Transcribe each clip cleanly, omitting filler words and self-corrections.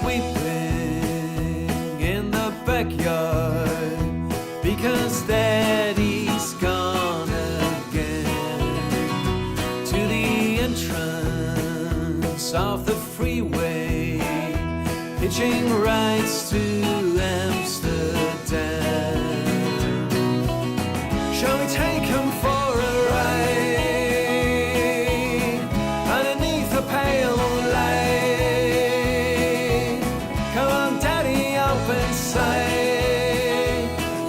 sweeping in the backyard because Daddy's gone again to the entrance of the freeway, hitching rides to Amsterdam. Shall we take him for a ride underneath the pale moonlight? Come on, Daddy, up inside.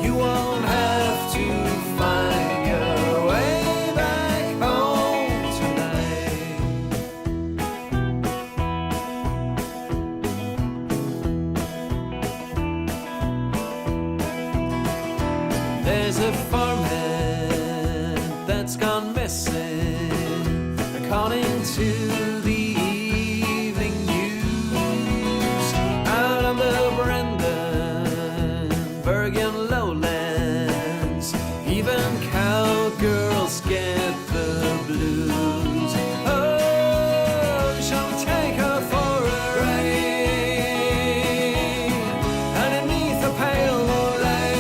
You won't have to find your way back home tonight. There's a farmhand that's gone missing, according to the evening news. Out on the Brandenburgian lowlands, even cowgirls get the blues. Oh, shall we take her for a ride underneath the pale moonlight?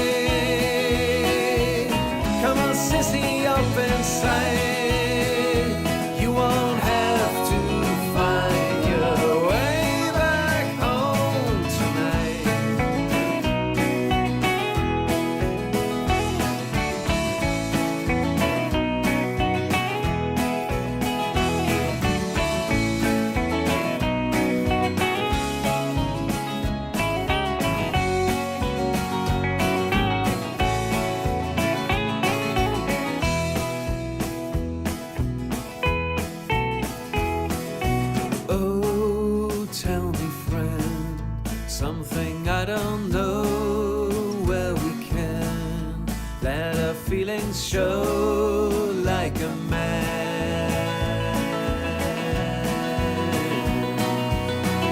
Come on, sissy, up inside. You won't have to find your way back home tonight. Oh, tell me, friend, something I don't know, where we can let our feelings show like a man.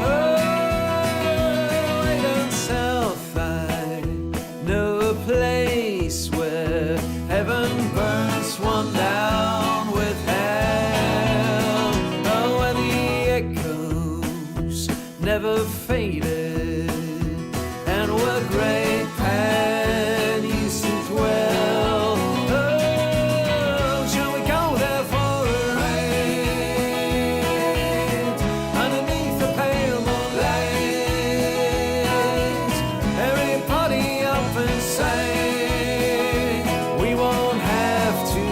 Oh, way down south I know a place where heaven burns one down with hell. Oh, where the echoes never faded, and where great Pan used to dwell. Oh, shall we go there for a ride underneath the pale moonlight? Everybody up inside. We won't have to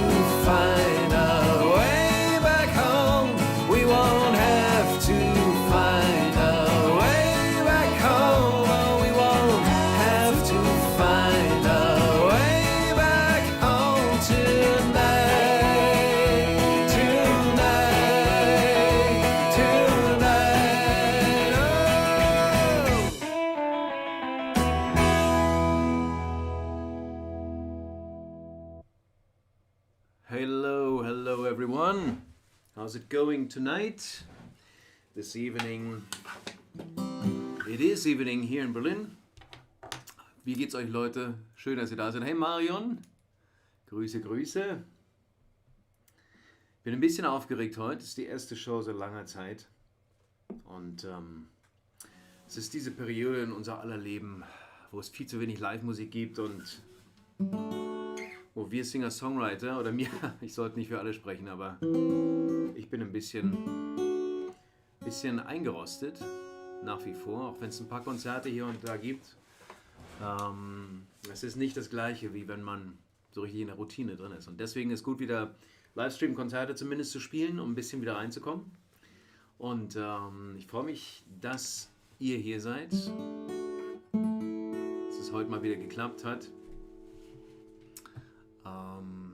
find our way back home. We won't have to find our way back home. Oh, we won't have to find our way back home tonight. Tonight, tonight. Hello everyone. How's it going tonight? This evening. It is evening here in Berlin. Wie geht's euch, Leute? Schön, dass ihr da seid. Hey Marion. Grüße, Grüße. Bin ein bisschen aufgeregt heute. Das ist die erste Show seit langer Zeit. Und es ist diese Periode in unser aller Leben, wo es viel zu wenig Live-Musik gibt und wo wir Singer-Songwriter, oder mir, ich sollte nicht für alle sprechen, aber ich bin ein bisschen eingerostet, nach wie vor, auch wenn es ein paar Konzerte hier und da gibt. Es ist nicht das Gleiche, wie wenn man so richtig in der Routine drin ist. Und deswegen ist gut, wieder Livestream-Konzerte zumindest zu spielen, um ein bisschen wieder reinzukommen. Und ich freue mich, dass ihr hier seid, dass es heute mal wieder geklappt hat.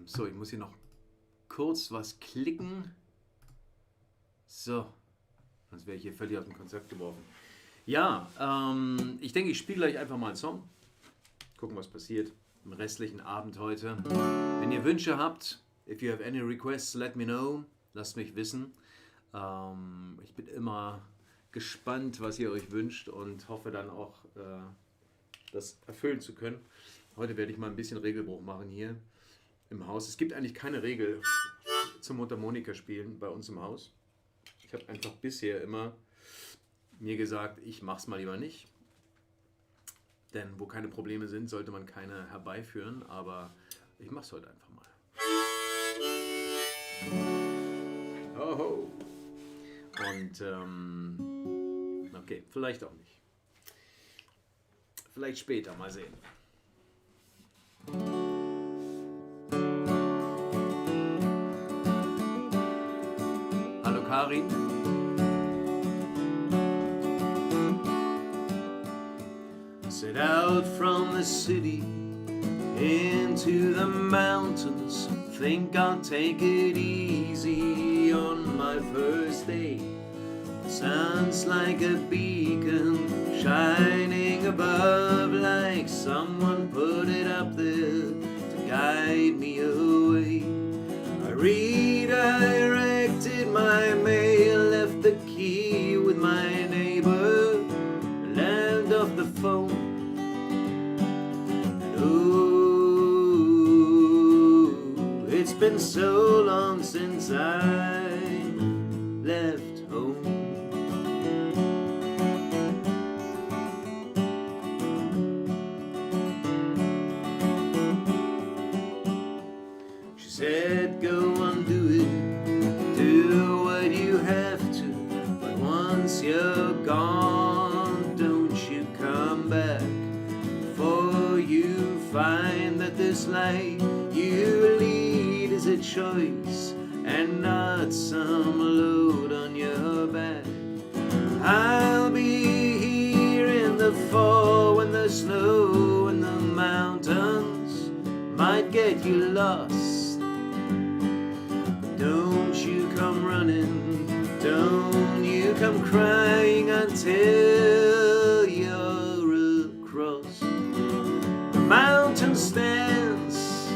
So, ich muss hier noch kurz was klicken. So, sonst wäre ich hier völlig aus dem Konzept geworfen. Ja, ich denke, ich spiele gleich einfach mal einen Song. Gucken, was passiert im restlichen Abend heute. Wenn ihr Wünsche habt, if you have any requests, let me know. Lasst mich wissen. Ich bin immer gespannt, was ihr euch wünscht und hoffe dann auch, das erfüllen zu können. Heute werde ich mal ein bisschen Regelbruch machen hier im Haus. Es gibt eigentlich keine Regel zum Mundharmonika spielen bei uns im Haus. Ich habe einfach bisher immer mir gesagt, ich mach's mal lieber nicht. Denn wo keine Probleme sind, sollte man keine herbeiführen. Aber ich mach's heute einfach mal. Oho. Und okay, vielleicht auch nicht. Vielleicht später, mal sehen. Hallo Karin. Set out from the city into the mountains. Think I'll take it easy on my first day. Sounds like a beacon shining above, like someone put it up there to guide me away. I redirected my mail, left the key with my neighbor, landed off the phone. And oh, it's been so long since I left home. Said go on, do it, do what you have to, but once you're gone, don't you come back, for you find that this life you lead is a choice and not some load on your back. I'll be here in the fall when the snow in the mountains might get you lost. Don't you come running, don't you come crying until you're across. The mountain stands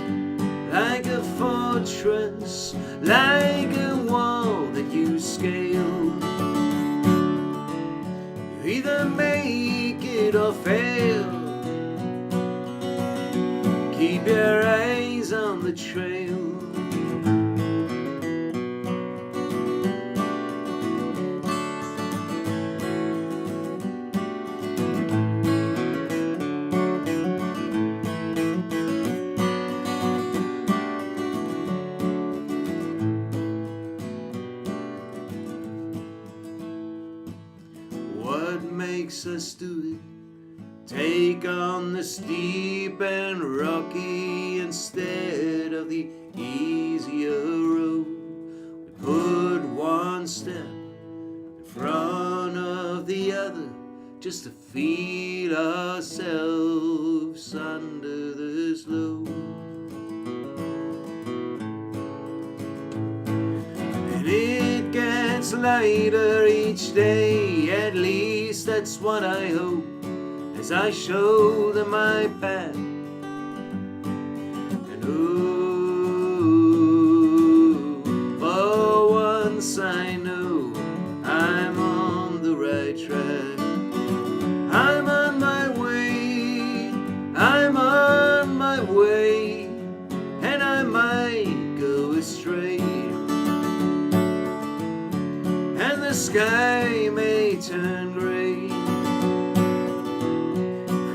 like a fortress, like a wall that you scale. You either make it or fail. Keep your eyes on the trail. Us do it, take on the steep and rocky instead of the easier road. We put one step in front of the other just to feel ourselves under this load. And it gets lighter each day, at least that's what I hope, as I show them my path. And oh, for once I know I'm on the right track. I'm on my way, I'm on my way, and I might go astray. And the sky may turn gray, I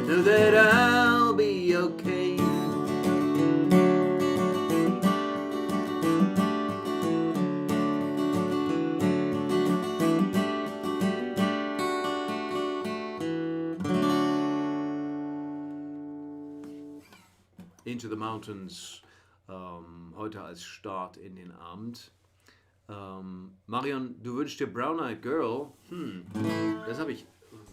know that I'll be okay. Into the Mountains, heute als Start in den Abend. Marion, du wünschst dir Brown Eyed Girl. Das habe ich,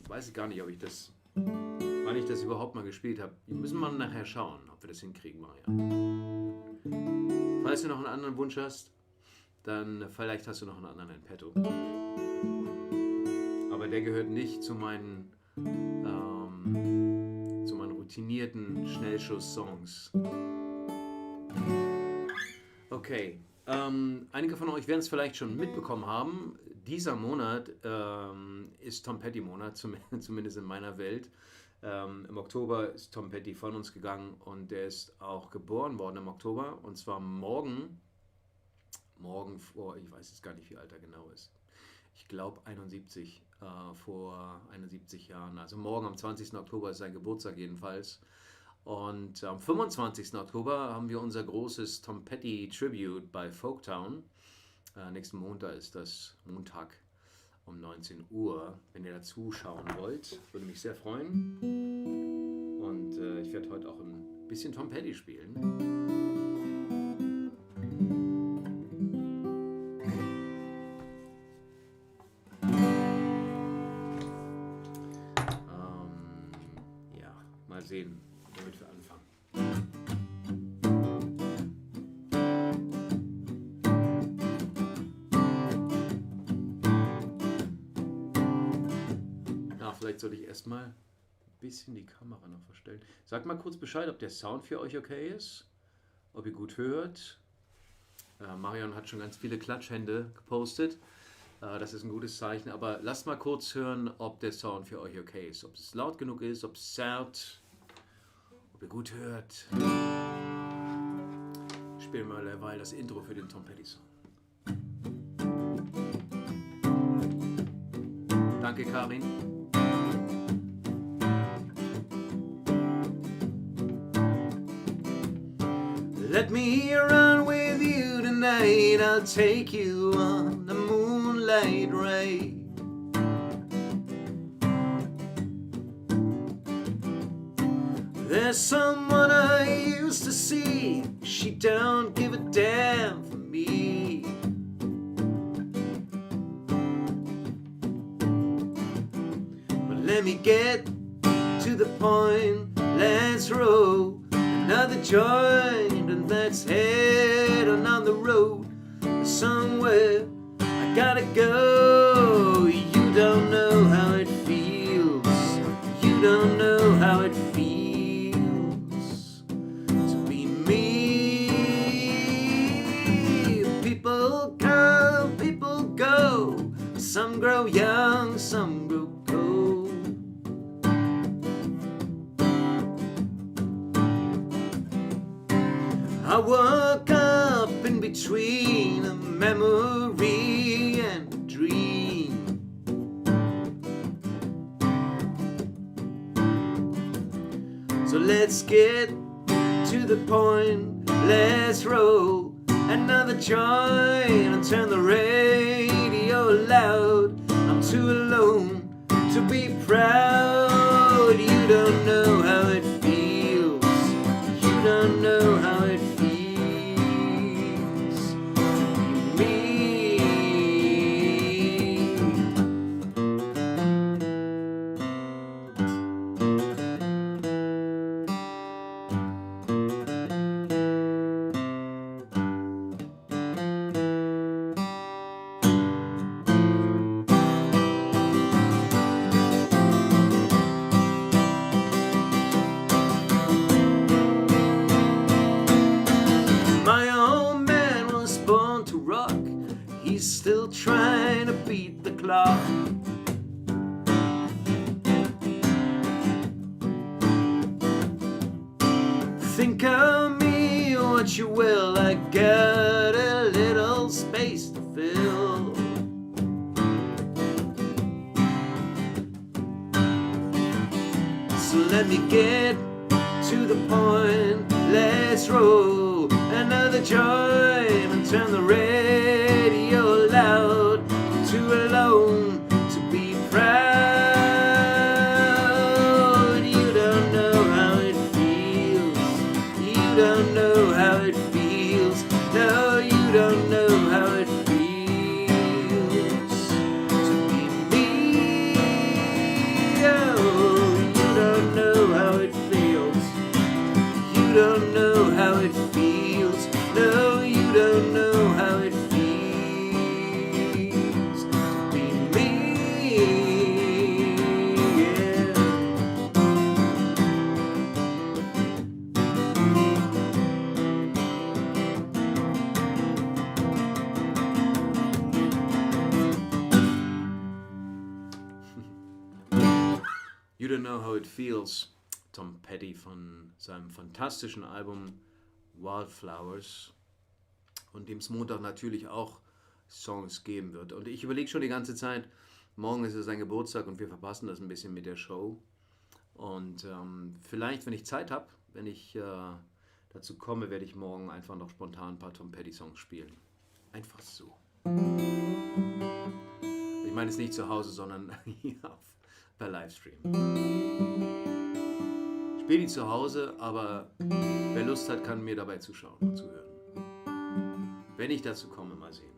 weiß ich gar nicht, ob ich das, wann ich das überhaupt mal gespielt habe. Müssen wir nachher schauen, ob wir das hinkriegen, Marion. Falls du noch einen anderen Wunsch hast, dann vielleicht hast du noch einen anderen in petto. Aber der gehört nicht zu meinen routinierten Schnellschuss-Songs. Okay. Einige von euch werden es vielleicht schon mitbekommen haben. Dieser Monat ist Tom Petty Monat, zumindest in meiner Welt. Im Oktober ist Tom Petty von uns gegangen und der ist auch geboren worden im Oktober. Und zwar morgen vor, ich weiß jetzt gar nicht, wie alt er genau ist. ich glaube 71, vor 71 Jahren. Also morgen am 20. Oktober ist sein Geburtstag jedenfalls. Und am 25. Oktober haben wir unser großes Tom Petty Tribute bei Folktown. Nächsten Montag ist das, Montag um 19 Uhr. Wenn ihr dazu schauen wollt, würde mich sehr freuen. Und ich werde heute auch ein bisschen Tom Petty spielen. Mal sehen, womit wir anfangen. Vielleicht sollte ich erstmal ein bisschen die Kamera noch verstellen. Sagt mal kurz Bescheid, ob der Sound für euch okay ist, ob ihr gut hört. Marion hat schon ganz viele Klatschhände gepostet. Das ist ein gutes Zeichen, aber lasst mal kurz hören, ob der Sound für euch okay ist. Ob es laut genug ist, ob es zerrt, ob ihr gut hört. Ich spiele mal derweil das Intro für den Tom Petty Song. Danke, Karin. Let me run with you tonight, I'll take you on the moonlight ride. There's someone I used to see, she don't give a damn for me. But let me get to the point, let's roll another joint and let's head on the road somewhere. I gotta go. You don't know how it feels. You don't know how it feels to be me. People come, people go. Some grow young, some grow cold. I woke up in between a memory and a dream. So let's get to the point, let's roll another joint and turn the radio loud. I'm too alone to be proud. You don't know how it feels. You don't know how it feels. Still trying to beat the clock. Think of me what you will, I got a little space to fill. So let me get to the point, let's roll another joint and turn the radio loud. I'm too alone to be proud. You don't know how it feels. You don't know how it feels. No, you don't know how it feels to be me. Oh, you don't know how it feels. You don't know how it feels. No, you don't know how it feels to be me. Yeah. You don't know how it feels. Tom Petty von seinem fantastischen Album Wildflowers, und dem es Montag natürlich auch Songs geben wird. Und ich überlege schon die ganze Zeit, morgen ist es sein Geburtstag und wir verpassen das ein bisschen mit der Show. Und vielleicht, wenn ich Zeit habe, wenn ich dazu komme, werde ich morgen einfach noch spontan ein paar Tom Petty Songs spielen. Einfach so. Ich meine es nicht zu Hause, sondern hier per Livestream. Ich spiele die zu Hause, aber wer Lust hat, kann mir dabei zuschauen und zuhören. Wenn ich dazu komme, mal sehen.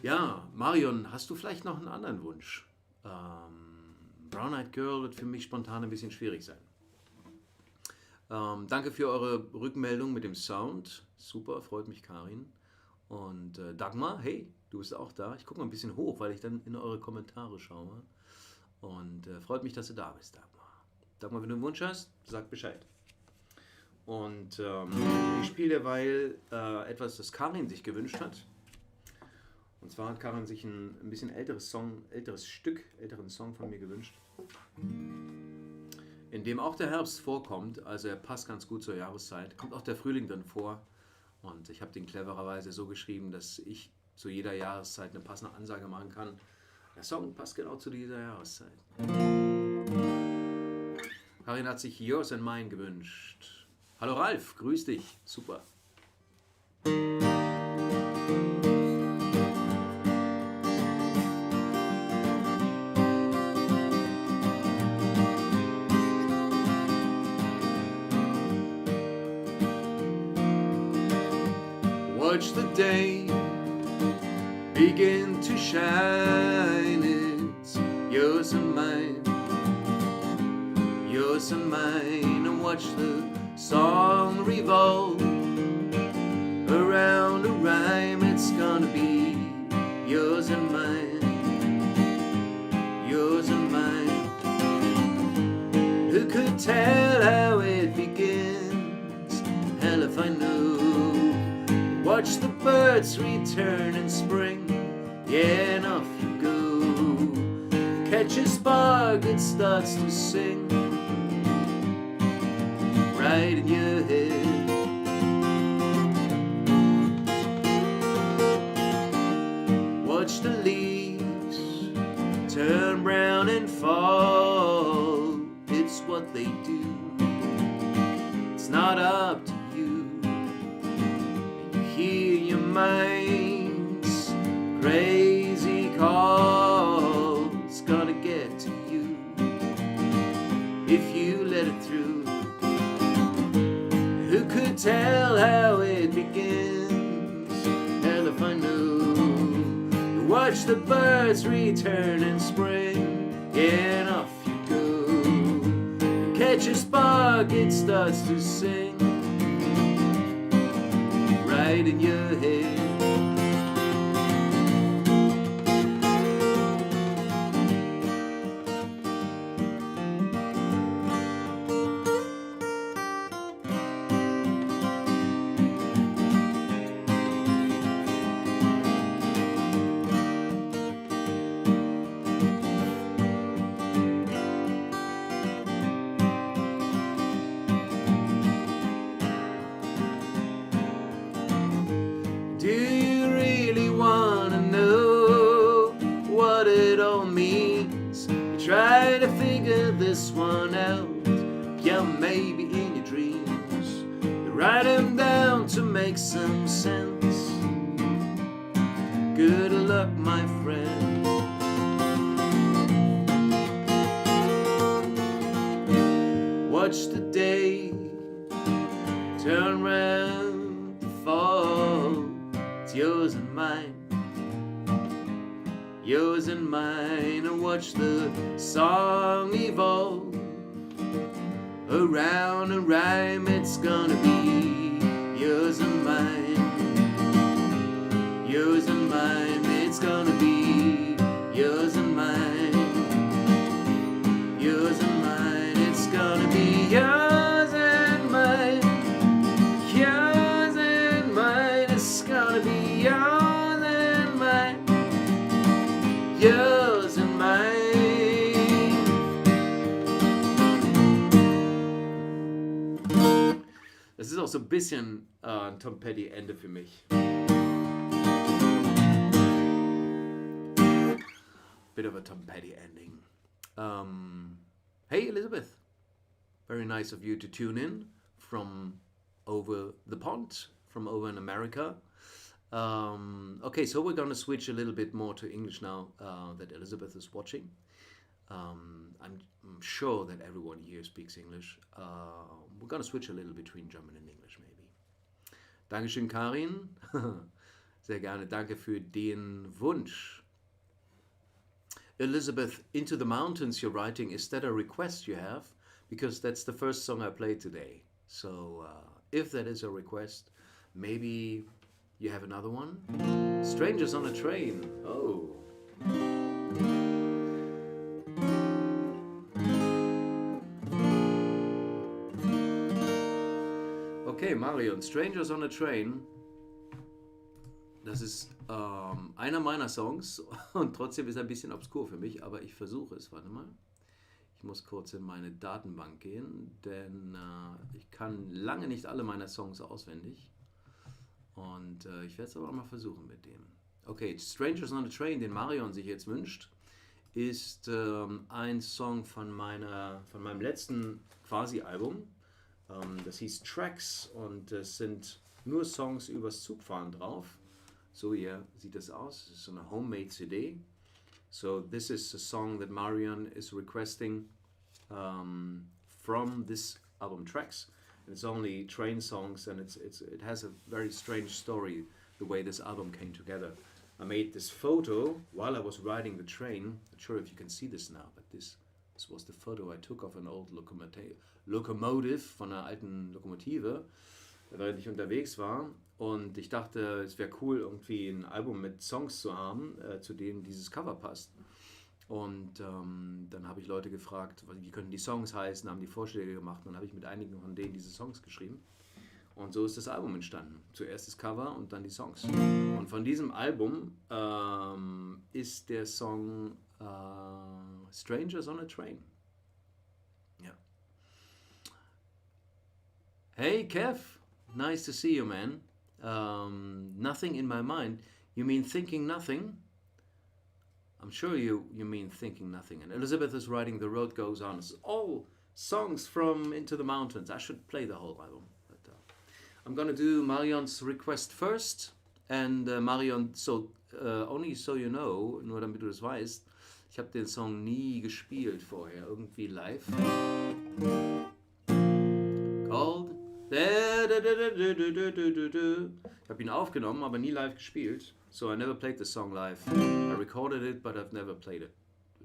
Ja, Marion, hast du vielleicht noch einen anderen Wunsch? Brown Eyed Girl wird für mich spontan ein bisschen schwierig sein. Danke für eure Rückmeldung mit dem Sound. Super, freut mich, Karin. Und Dagmar, hey, du bist auch da. Ich gucke mal ein bisschen hoch, weil ich dann in eure Kommentare schaue. Und freut mich, dass du da bist, Dagmar. Dagmar, wenn du einen Wunsch hast, sag Bescheid. Und ich spiele derweil etwas, das Karin sich gewünscht hat. Und zwar hat Karin sich ein bisschen älteren Song von mir gewünscht, in dem auch der Herbst vorkommt. Also er passt ganz gut zur Jahreszeit. Kommt auch der Frühling drin vor. Und ich habe den clevererweise so geschrieben, dass ich zu jeder Jahreszeit eine passende Ansage machen kann. Der Song passt genau zu dieser Jahreszeit. Karin hat sich Yours and Mine gewünscht. Hallo Ralf, grüß dich. Super. Watch the day begin to shine. It's yours and mine, yours and mine. And watch the song revolve around a rhyme. It's gonna be yours and mine, yours and mine. Who could tell how it begins? Hell if I know. Watch the birds return in spring, yeah, and off you go. Catch a spark, it starts to sing right in your head. Watch the leaves turn brown and fall. It's what they do. It's not up to you. Hear your mind's crazy call. It's gonna get to you if you let it through. Who could tell how it begins? Hell if I know. Watch the birds return in spring, yeah, and off you go. Catch a spark, it starts to sing right in your head. Do you really wanna know what it all means? You try to figure this one out, yeah, maybe in your dreams. You write them down to make some sense. Good luck, my friend. Watch the day turn round to fall. It's yours and mine, yours and mine. And watch the song evolve around a rhyme. It's gonna be yours and mine, yours and mine. It's gonna be yours and mine, yours and mine. It's gonna be yours and mine, yours and mine. It's gonna be yours and mine, yours and mine. Das ist auch so ein bisschen ein Tom Petty Ende für mich. bit of a Tom Petty ending. Hey Elizabeth, very nice of you to tune in from over the pond, from over in America. Okay, so we're going to switch a little bit more to English now that Elizabeth is watching. I'm sure that everyone here speaks English. We're going to switch a little between German and English maybe. Dankeschön, Karin. Sehr gerne. Danke für den Wunsch. Elizabeth, Into the Mountains you're writing, is that a request you have? Because that's the first song I played today. So if that is a request, maybe you have another one? Strangers on a Train. Oh. Okay, Marion, Strangers on a Train. Das ist einer meiner Songs und trotzdem ist er ein bisschen obskur für mich, aber ich versuche es. Warte mal. Ich muss kurz in meine Datenbank gehen, denn ich kann lange nicht alle meiner Songs auswendig. Und ich werde es aber mal versuchen mit dem. Okay, Strangers on a Train, den Marion sich jetzt wünscht, ist ein Song von meinem letzten Quasi-Album. Das hieß Tracks und es sind nur Songs übers Zugfahren drauf. So hier sieht das aus. Es ist so eine Homemade CD. So this is a song that Marion is requesting from this album Tracks. And it's only train songs, and it has a very strange story, the way this album came together. I made this photo while I was riding the train. Not sure if you can see this now, but this was the photo I took of an old locomotive, von einer alten Lokomotive, während ich unterwegs war. Und ich dachte, es wäre cool, irgendwie ein Album mit Songs zu haben, zu denen dieses Cover passt. Und dann habe ich Leute gefragt, wie könnten die Songs heißen, haben die Vorschläge gemacht. Und dann habe ich mit einigen von denen diese Songs geschrieben. Und so ist das Album entstanden. Zuerst das Cover und dann die Songs. Und von diesem Album ist der Song Strangers on a Train. Ja. Hey Kev, nice to see you, man. Nothing in my mind. You mean thinking nothing? I'm sure you mean thinking nothing. And Elizabeth is writing The Road Goes On. It's all songs from Into the Mountains. I should play the whole album. But I'm going to do Marion's request first. And Marion, so only so you know, nur damit du das weißt, ich habe den Song nie gespielt vorher, irgendwie live. Called. Ich habe ihn aufgenommen, aber nie live gespielt. So I never played the song live. I recorded it, but I've never played it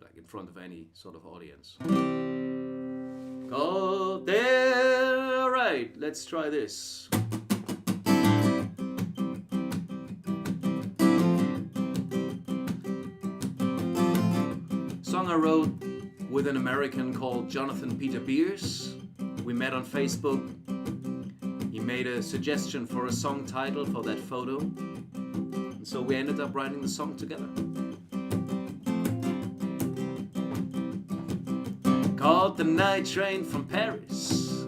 like in front of any sort of audience. Called there. All right, let's try this. Song I wrote with an American called Jonathan Peter Beers. We met on Facebook. He made a suggestion for a song title for that photo. And so we ended up writing the song together. Caught the night train from Paris,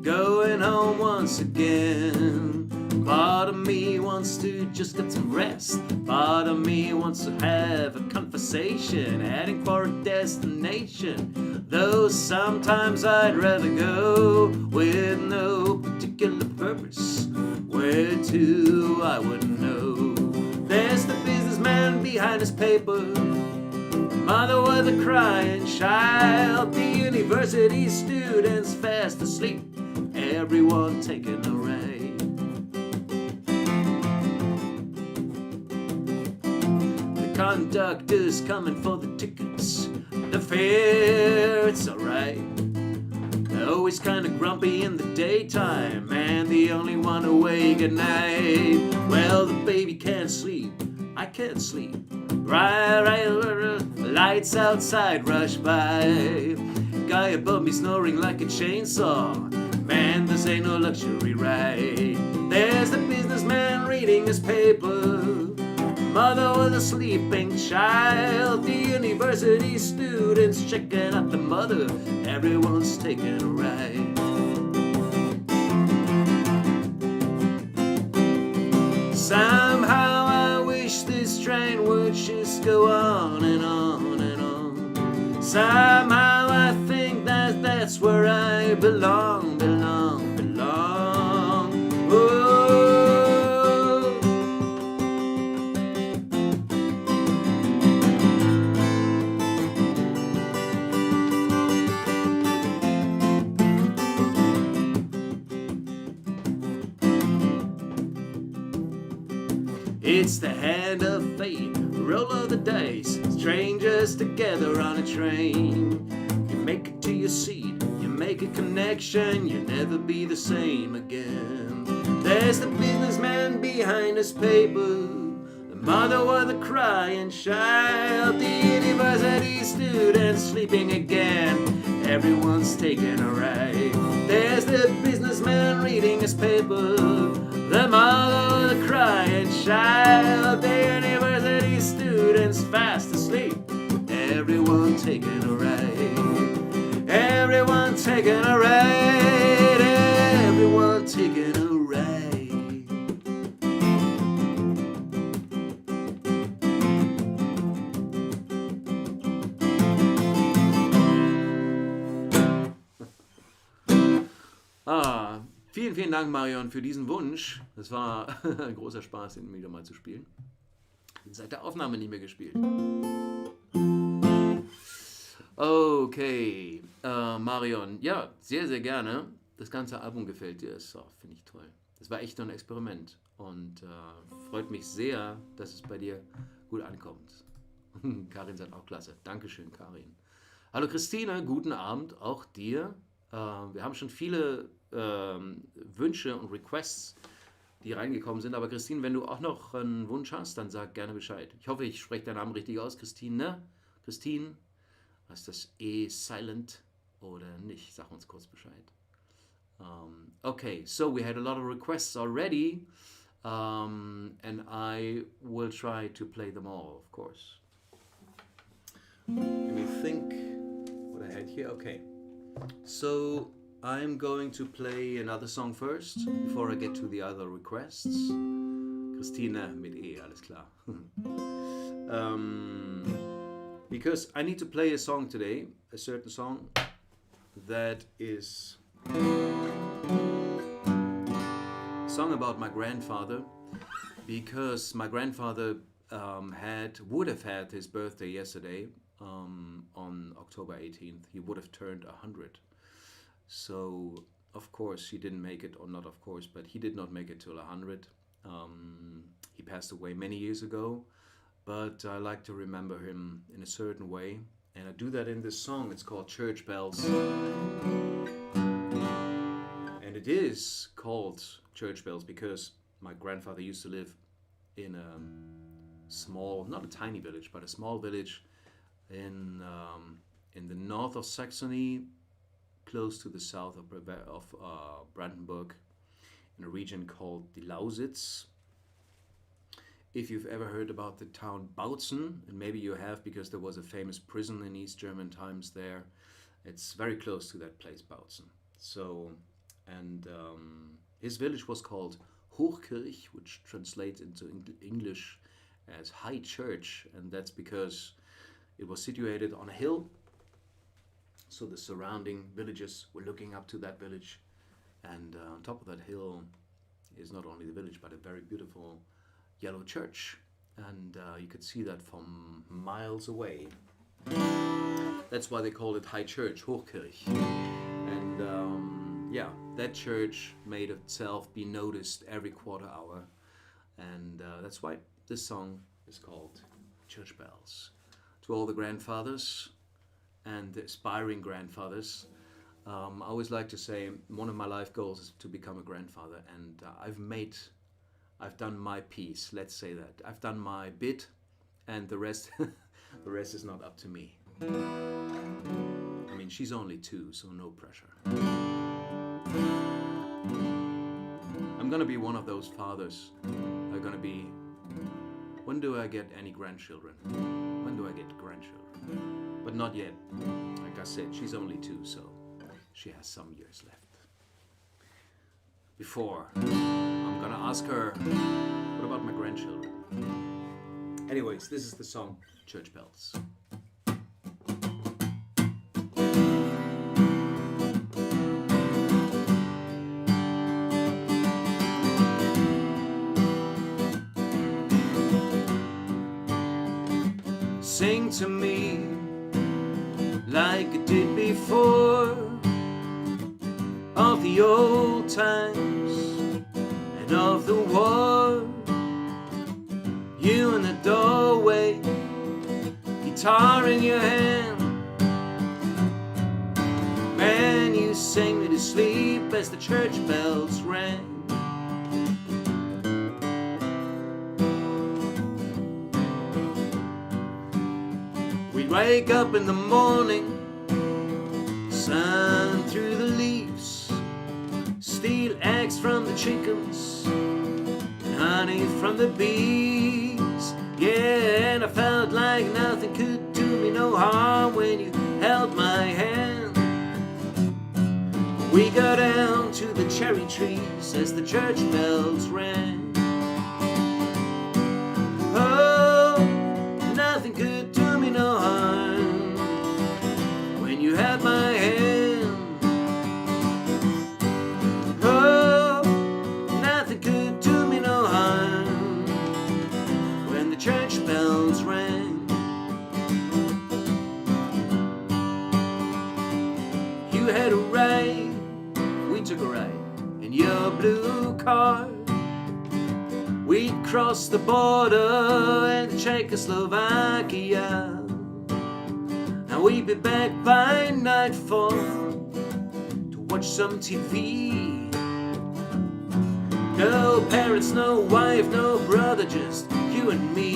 going home once again. Part of me wants to just get some rest. Part of me wants to have a conversation, heading for a destination. Though sometimes I'd rather go with no particular purpose. Where to, I wouldn't know. There's the businessman behind his paper, mother with a crying child, the university students fast asleep, everyone taking a ride. The conductor's coming for the tickets, the fare, it's alright. They're always kinda grumpy in the daytime, and the only one awake at night. Well, the baby can't sleep, I can't sleep. Right, lights outside rush by. Guy above me snoring like a chainsaw. Man, this ain't no luxury ride. There's the businessman reading his paper, mother with a sleeping child, the university students checking out the mother, everyone's taking a ride. Somehow I wish this train would just go on and on and Somehow I think that that's where I belong, belong, belong. Oh. It's the hand of fate, roll of the dice, strangers together on a train. You make it to your seat, you make a connection, you'll never be the same again. There's the businessman behind his paper, the mother with a crying child, the university student sleeping again. Everyone's taking a ride. There's the businessman reading his paper, the mother with a crying child, the university students fast asleep. Everyone taking a ride. Everyone taking a ride. Everyone taking a ride. Vielen Dank, Marion, für diesen Wunsch. Das war ein großer Spaß, ihn wieder mal zu spielen. Seit der Aufnahme nicht mehr gespielt. Okay, Marion, ja, sehr, sehr gerne. Das ganze Album gefällt dir, das finde ich toll. Das war echt nur ein Experiment und freut mich sehr, dass es bei dir gut ankommt. Karin sagt auch klasse. Dankeschön, Karin. Hallo Christine, guten Abend, auch dir. Wir haben schon viele Wünsche und Requests, die reingekommen sind. Aber Christine, wenn du auch noch einen Wunsch hast, dann sag gerne Bescheid. Ich hoffe, ich spreche deinen Namen richtig aus, Christine. Ne? Christine, ist das E silent oder nicht? Sag uns kurz Bescheid. Okay, so we had a lot of requests already, and I will try to play them all, of course. Let me think what I had here. Okay, so I'm going to play another song first before I get to the other requests. Christina mit E, alles klar. Because I need to play a song today, a certain song that is a song about my grandfather, because my grandfather would have had his birthday yesterday, on October 18th. He would have turned 100. So, of course, he didn't make it, or not of course, but he did not make it till 100. He passed away many years ago, but I like to remember him in a certain way, and I do that in this song. It's called Church Bells. And it is called Church Bells because my grandfather used to live in a small, not a tiny village, but a small village in the north of Saxony, close to the south of Brandenburg, in a region called the Lausitz. If you've ever heard about the town Bautzen, and maybe you have because there was a famous prison in East German times there, it's very close to that place, Bautzen. So, and his village was called Hochkirch, which translates into English as High Church, and that's because it was situated on a hill. So the surrounding villages were looking up to that village, and on top of that hill is not only the village but a very beautiful yellow church, and you could see that from miles away. That's why they call it High Church, Hochkirch. And yeah, that church made itself be noticed every quarter hour, and that's why this song is called Church Bells. To all the grandfathers and the aspiring grandfathers, I always like to say one of my life goals is to become a grandfather, and I've done my piece, let's say that. I've done my bit, and the rest the rest is not up to me. I mean, she's only 2, so no pressure. I'm gonna be one of those fathers. I'm gonna be, when do I get any grandchildren? When do I get grandchildren? But not yet. Like I said, she's only 2, so she has some years left. Before I'm gonna ask her, what about my grandchildren? Anyways, this is the song Church Bells. sing to me like it did before, of the old times and of the war. You in the doorway, guitar in your hand, man, you sang me to sleep as the church bells rang. We'd wake up in the morning, sun through the leaves, steal eggs from the chickens and honey from the bees. Yeah, and I felt like nothing could do me no harm when you held my hand. We go down to the cherry trees as the church bells rang. Oh, nothing could do me no harm when you held my hand. Oh, nothing could do me no harm when the church bells rang. You had a ride, we took a ride in your blue car. We'd cross the border into Czechoslovakia, and we'd be back by nightfall to watch some TV. No parents, no wife, no brother, just you and me.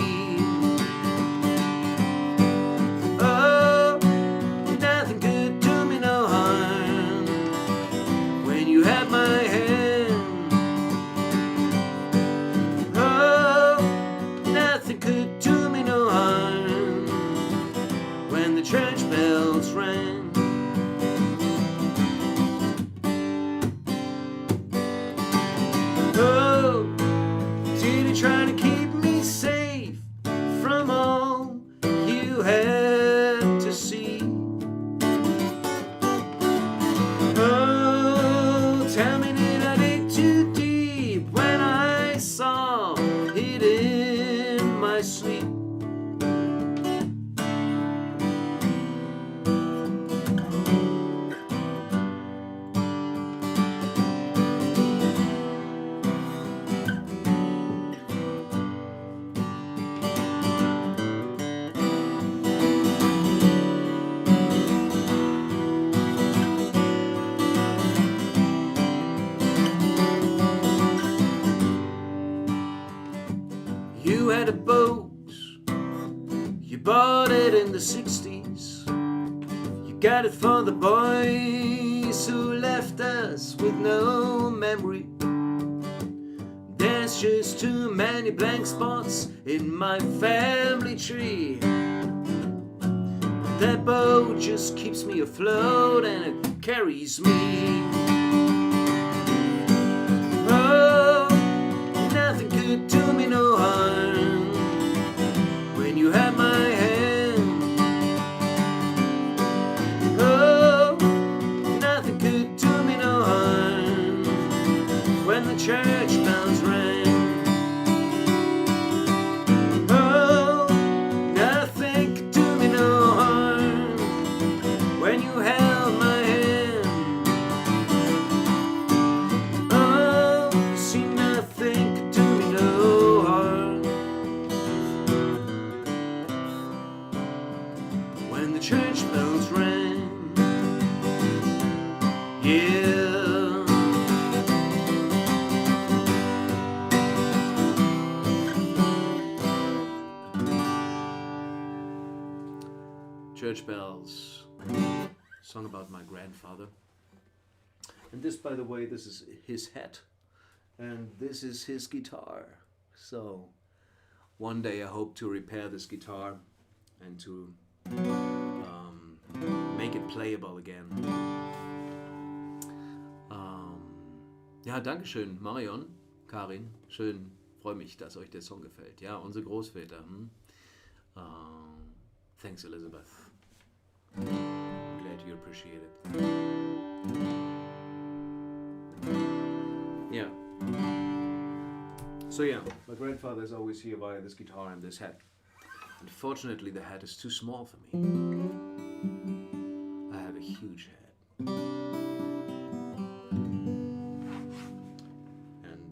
Oh, nothing could do me no harm when you had my hand. Oh, nothing could do me no harm when the church bells rang. Oh, did you try to keep me safe from all you had to see? Oh, tell me, did I dig too deep when I saw it in my sleep? You had a boat, you bought it in the 60s. You got it for the boys who left us with no memory. There's just too many blank spots in my family tree. That boat just keeps me afloat and it carries me. Oh, nothing could do me no harm when you had my hand. Oh, nothing could do me no harm when the church bells rang. Oh, nothing could do me no harm when you held my hand. Oh, you see, nothing could do me no harm when the church bells rang. Yeah. Church bells, song about my grandfather. And this, by the way, this is his hat, and this is his guitar. So one day I hope to repair this guitar and to make it playable again. Ja, dankeschön, Marion, Karin, schön, freue mich, dass euch der Song gefällt. Ja, unsere Großväter. Thanks, Elizabeth. Glad you appreciate it. Yeah. So yeah, my grandfather is always here via this guitar and this hat. Unfortunately, the head is too small for me. I have a huge head. And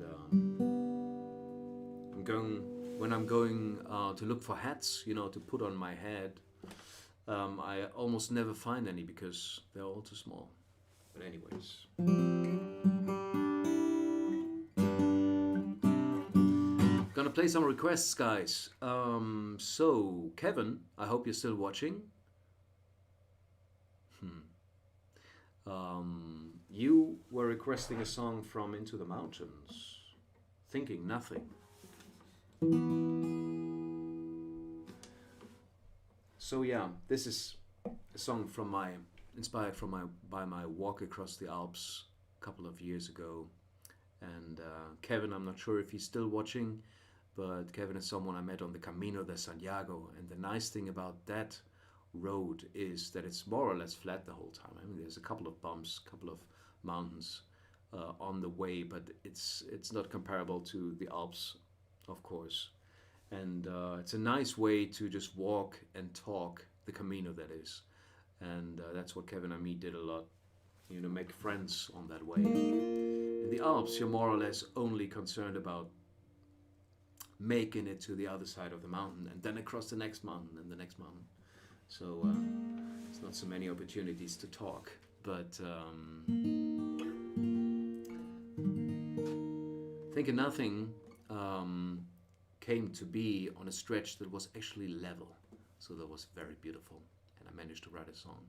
when I'm going to look for hats, you know, to put on my head, I almost never find any because they're all too small. But anyways. Gonna play some requests, guys. So, Kevin, I hope you're still watching. You were requesting a song from Into the Mountains, Thinking Nothing. So yeah, this is a song from inspired by my walk across the Alps a couple of years ago. And Kevin, I'm not sure if he's still watching, but Kevin is someone I met on the Camino de Santiago. And the nice thing about that road is that it's more or less flat the whole time. I mean, there's a couple of bumps, a couple of mountains on the way, but it's not comparable to the Alps, of course. And it's a nice way to just walk and talk, the Camino that is. And that's what Kevin and me did a lot, you know, make friends on that way. In the Alps, you're more or less only concerned about making it to the other side of the mountain and then across the next mountain and the next mountain. So it's not so many opportunities to talk, but Thinking Nothing came to be on a stretch that was actually level, so that was very beautiful, and I managed to write a song.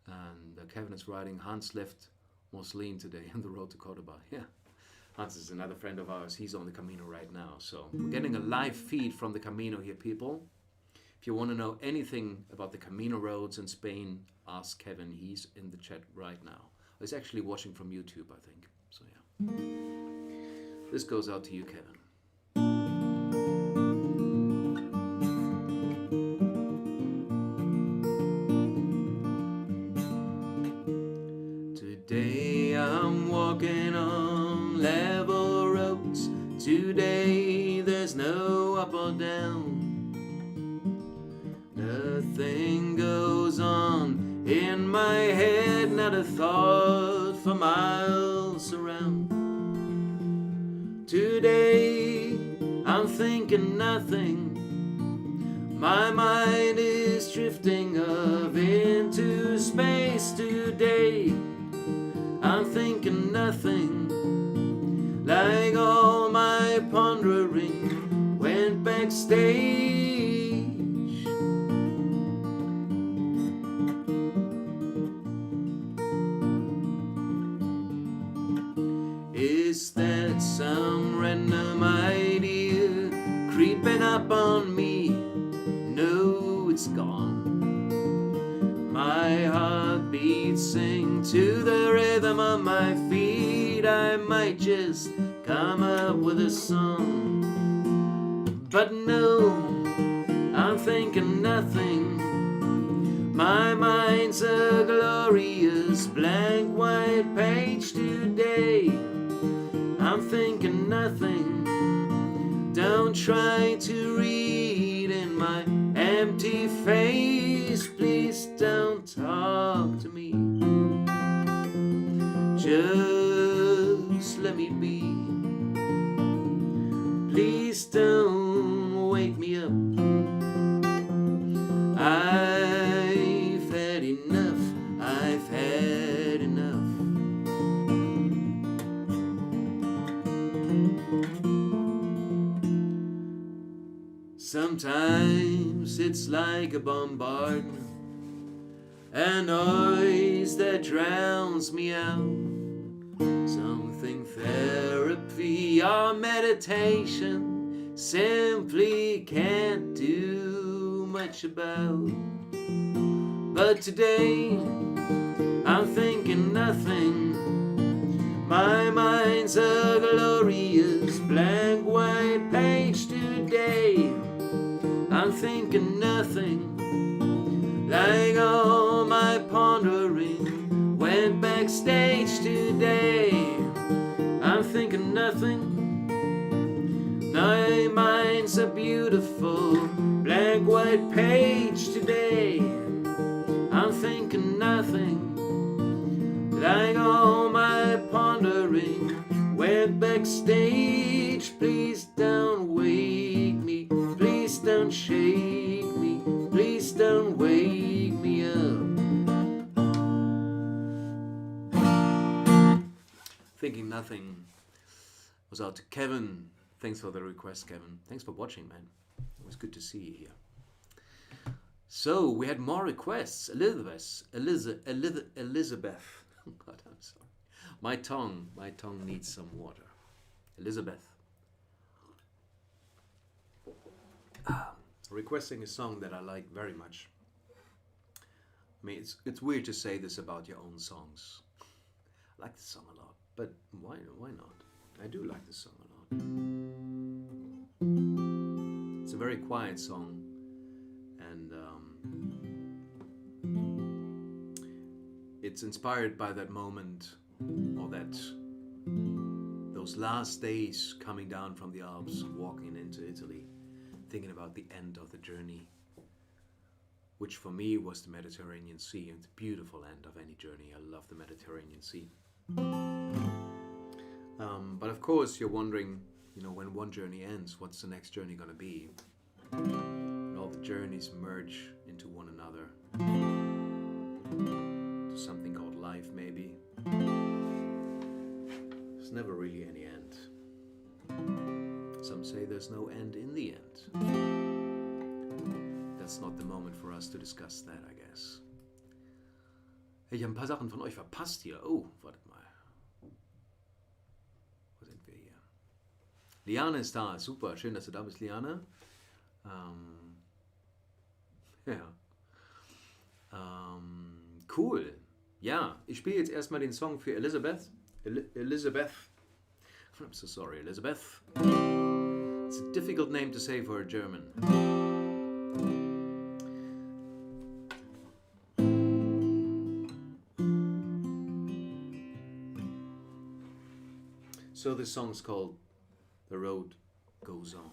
And Kevin is writing Hans left Moslin today on the road to Cordoba. Yeah, Hans is another friend of ours. He's on the Camino right now, so we're getting a live feed from the Camino here, people. If you want to know anything about the Camino roads in Spain, ask Kevin. He's in the chat right now. He's actually watching from YouTube, I think. So yeah. This goes out to you, Kevin. Today I'm walking on level roads. Today there's no up or down. Nothing goes on in my head, not a thought for miles around. Today I'm thinking nothing. My mind is drifting off into space. Today I'm thinking nothing. Like all my pondering went backstage. Is that some random idea creeping up on me? No, it's gone. My heart beats sing to the rhythm of my feet. I might just come up with a song, but no, I'm thinking nothing. My mind's a glorious blank white page today. I'm thinking nothing. Don't try to read in my empty face. Please don't talk to me. Just let me be. Please don't wake me up. I've had enough. I've had enough. Sometimes it's like a bombardment, a noise that drowns me out. Something therapy or meditation simply can't do much about. But today I'm thinking nothing. My mind's a glorious blank white page today. I'm thinking nothing. Like all my pondering went backstage today. I'm thinking nothing. My mind's a beautiful blank white white page today. I'm thinking nothing, like all my pondering. Went backstage, please don't wake me, please don't shake me, please don't wake me up. Thinking nothing was out to Kevin. Thanks for the request, Kevin. Thanks for watching, man. It was good to see you here. So we had more requests. Elizabeth. Oh God, I'm sorry. My tongue needs some water. Elizabeth. Requesting a song that I like very much. I mean, it's weird to say this about your own songs. I like this song a lot, but why not? I do like this song a lot. It's a very quiet song, and it's inspired by that moment, or those last days coming down from the Alps, walking into Italy, thinking about the end of the journey, which for me was the Mediterranean Sea, and the beautiful end of any journey. I love the Mediterranean Sea. But of course, you're wondering, when one journey ends, what's the next journey going to be? And all the journeys merge into one another, to something called life, maybe. There's never really any end. Some say there's no end in the end. That's not the moment for us to discuss that, I guess. Hey, ich habe ein paar Sachen von euch verpasst hier. Oh, wartet mal. Wo sind wir hier? Liane ist da. Super, schön, dass du da bist, Liane. Ja. Cool. Ja, ich spiele jetzt erstmal den Song für Elizabeth. Elizabeth. I'm so sorry, Elizabeth. It's a difficult name to say for a German. So this song's called The Road Goes On.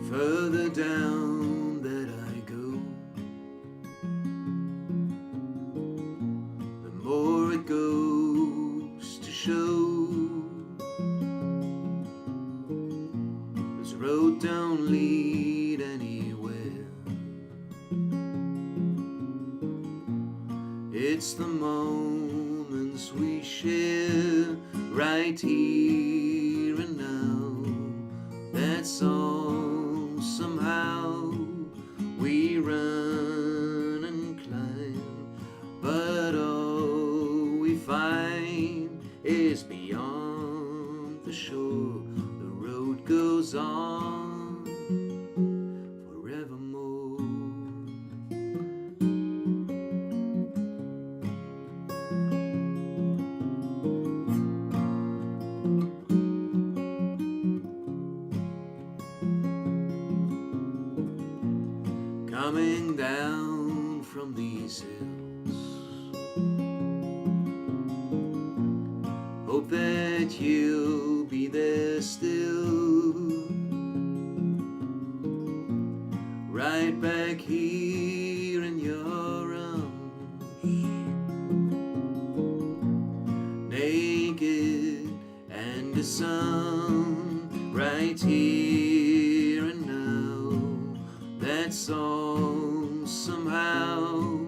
Further down that I go, the more it goes to show this road don't lead anywhere. It's the moments we share right here and now. That's all. Somehow we run and climb, but all we find is beyond the shore. The road goes on forevermore. Coming down from these hills, hope that you'll be there still, right back here in your arms, naked and the sun right here and now. That's all. Somehow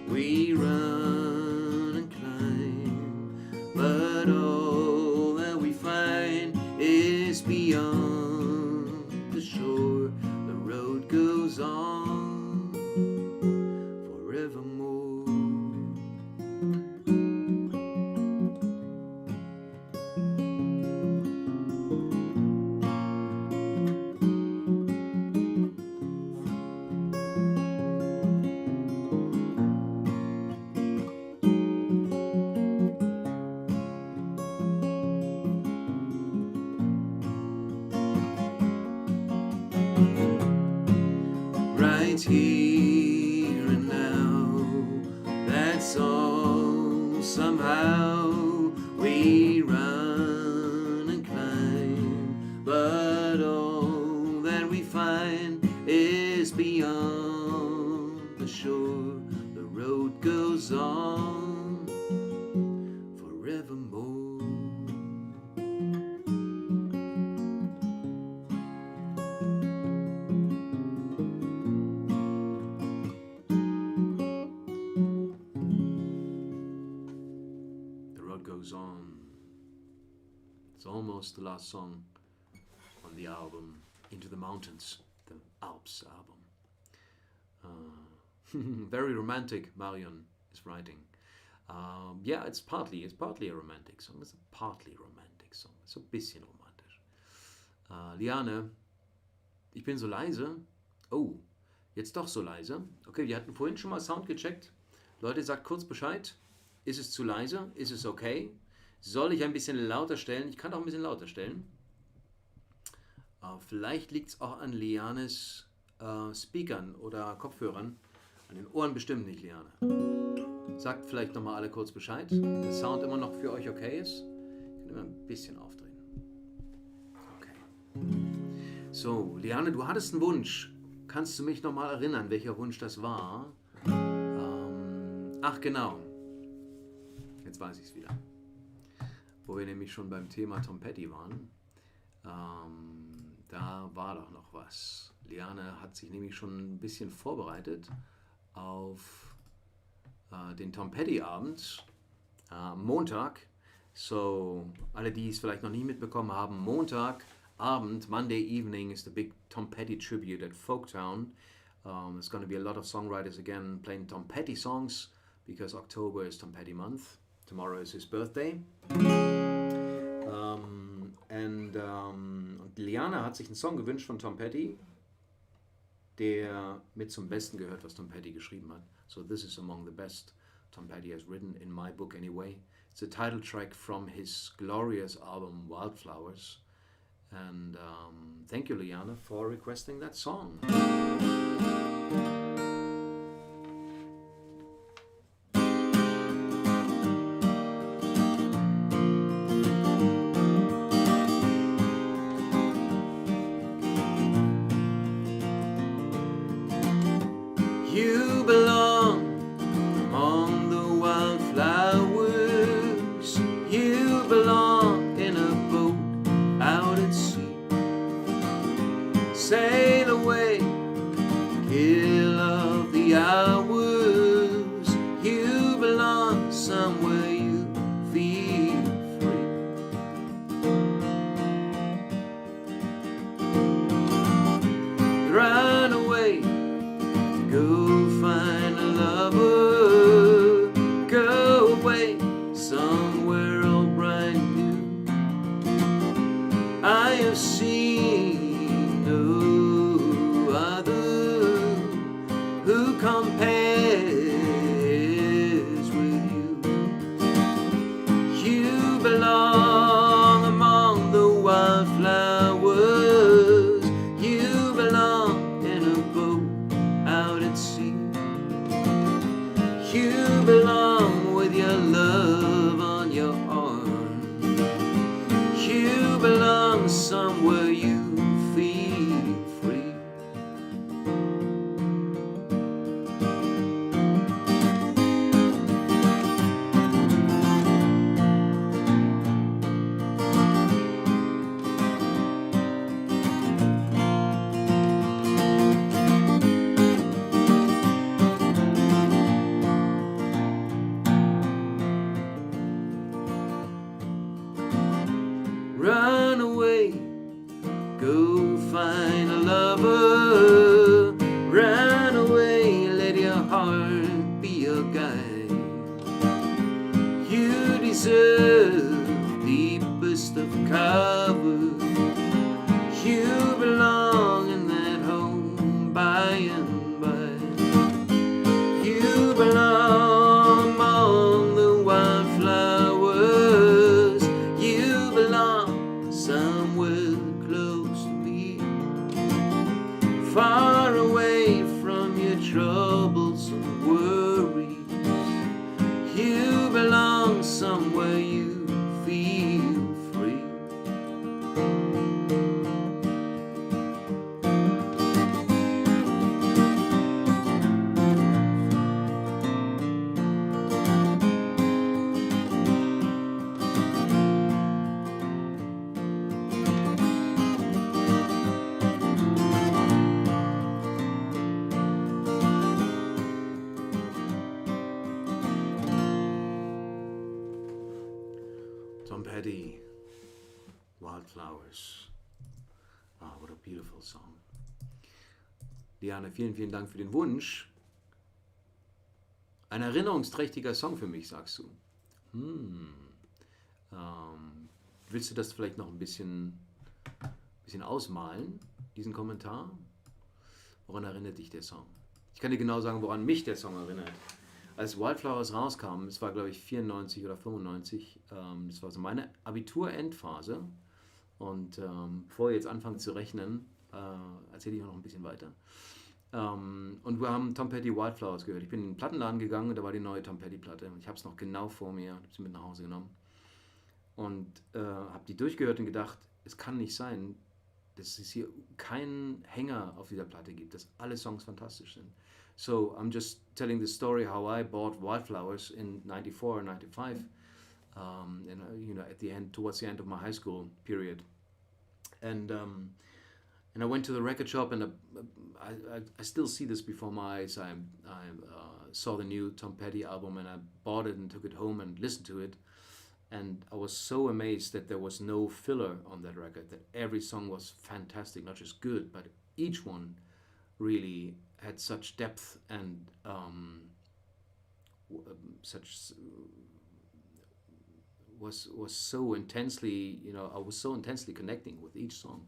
we run and climb, but all that we find is beyond the shore. The road goes on forevermore. it's here and now. That's all. Somehow we run and climb, but all that we find is beyond the shore. The road goes on forevermore. The road goes on. It's almost the last song on the album Into the Mountains, the Alps album. Very romantic, Marion is writing. Yeah, it's partly a romantic song. It's a partly romantic song. So ein bisschen romantisch. Liane, ich bin so leise. Oh, jetzt doch so leise. Okay, wir hatten vorhin schon mal Sound gecheckt. Leute, sagt kurz Bescheid. Ist es zu leise? Ist es okay? Soll ich ein bisschen lauter stellen? Ich kann auch ein bisschen lauter stellen. Vielleicht liegt es auch an Lianes Speakern oder Kopfhörern. An den Ohren bestimmt nicht, Liane. Sagt vielleicht nochmal alle kurz Bescheid. Der Sound immer noch für euch okay ist. Ich kann immer ein bisschen aufdrehen. Okay. So, Liane, du hattest einen Wunsch. Kannst du mich nochmal erinnern, welcher Wunsch das war? Ach genau. Jetzt weiß ich es wieder. Wo wir nämlich schon beim Thema Tom Petty waren. Da war doch noch was. Liane hat sich nämlich schon ein bisschen vorbereitet auf den Tom Petty Abend Montag. So, alle, die es vielleicht noch nie mitbekommen haben, Montagabend, Monday evening, is the big Tom Petty tribute at Folktown. There's going to be a lot of songwriters again playing Tom Petty songs because October is Tom Petty month. Tomorrow is his birthday. Und Liana hat sich einen Song gewünscht von Tom Petty, der mit zum Besten gehört, was Tom Petty geschrieben hat. So this is among the best Tom Petty has written, in my book anyway. It's a title track from his glorious album Wildflowers. And thank you, Liana, for requesting that song. You belong among the wildflowers. You belong in a boat out at sea. Sail away, kill of the hours. You belong somewhere you feel free. Run away, go find a lover. Go away somewhere all bright new. I have seen no other who compares with you. You belong among the wildflowers. You belong in a boat out at sea. You belong with your love on your arm. You belong somewhere you feel free. Run away, go find a lover. Run away, let your heart be your guide. You deserve deepest of cover. You belong in that home by and by. You belong among the wildflowers. You belong somewhere close to me, far away from troubles and worries. You belong somewhere you feel free. Tom Petty, Wildflowers. Ah, what a beautiful song. Diane, vielen, vielen Dank für den Wunsch. Ein erinnerungsträchtiger Song für mich, sagst du. Willst du das vielleicht noch ein bisschen ausmalen, diesen Kommentar? Woran erinnert dich der Song? Ich kann dir genau sagen, woran mich der Song erinnert. Als Wildflowers rauskam, es war glaube ich 94 oder 95, das war so meine Abitur-Endphase. Und bevor wir jetzt anfangen zu rechnen, erzähle ich auch noch ein bisschen weiter. Und wir haben Tom Petty Wildflowers gehört. Ich bin in den Plattenladen gegangen und da war die neue Tom Petty Platte. Und ich habe es noch genau vor mir, habe sie mit nach Hause genommen. Und habe die durchgehört und gedacht, es kann nicht sein, dass es hier keinen Hänger auf dieser Platte gibt, dass alle Songs fantastisch sind. So I'm just telling the story how I bought Wildflowers in 94 or 95, and at the end, towards the end of my high school period, and I went to the record shop, and I still see this before my eyes. I saw the new Tom Petty album, and I bought it and took it home and listened to it, and I was so amazed that there was no filler on that record. That every song was fantastic, not just good, but each one really had such depth and was so intensely, I was so intensely connecting with each song.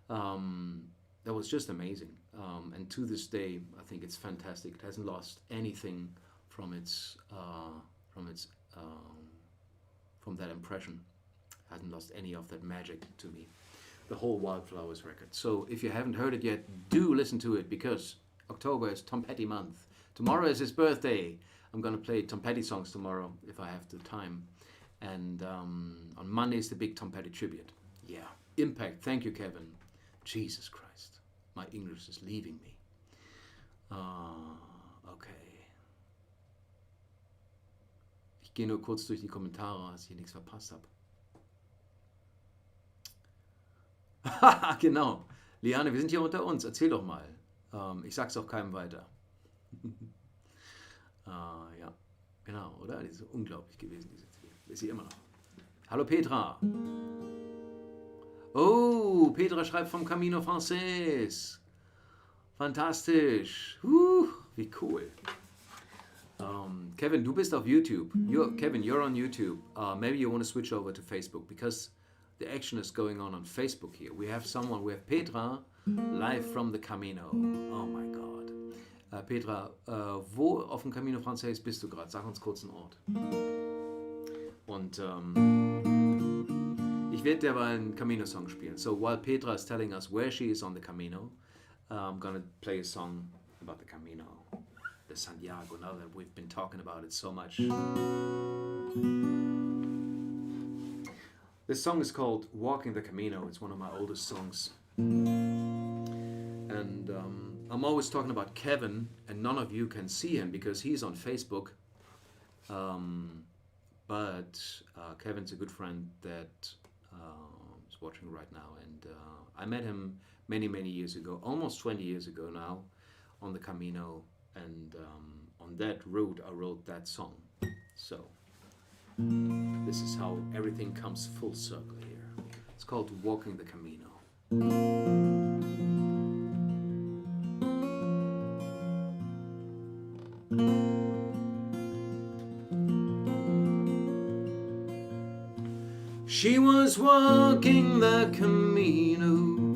That was just amazing. And to this day, I think it's fantastic. It hasn't lost anything from that impression. Hasn't lost any of that magic to me. The whole Wildflowers record. So if you haven't heard it yet, do listen to it, because October is Tom Petty month. Tomorrow is his birthday. I'm going to play Tom Petty songs tomorrow if I have the time. And on Monday is the big Tom Petty tribute. Yeah. Impact. Thank you, Kevin. Jesus Christ. My English is leaving me. Okay. Ich gehe nur kurz durch die Kommentare, dass ich hier nichts verpasst habe. Genau. Liane, wir sind hier unter uns. Erzähl doch mal. Ich sag's auch keinem weiter. Ja, genau, oder? Die ist unglaublich gewesen, diese CD. Ist sie immer noch. Hallo Petra. Oh, Petra schreibt vom Camino Frances. Fantastisch. Wie cool. Kevin, du bist auf YouTube. Kevin, you're on YouTube. Maybe you want to switch over to Facebook, because the action is going on Facebook here. We have Petra live from the Camino. Oh my God. Petra, wo auf dem Camino Frances bist du gerade? Sag uns kurz einen Ort. Und ich werde derweil einen Camino-Song spielen. So while Petra is telling us where she is on the Camino, I'm gonna play a song about the Camino, the Santiago, now that we've been talking about it so much. This song is called Walking the Camino. It's one of my oldest songs. And I'm always talking about Kevin, and none of you can see him because he's on Facebook. But Kevin's a good friend that is watching right now. And I met him many, many years ago, almost 20 years ago now, on the Camino. And on that route, I wrote that song. So this is how everything comes full circle here. It's called Walking the Camino. She was walking the Camino,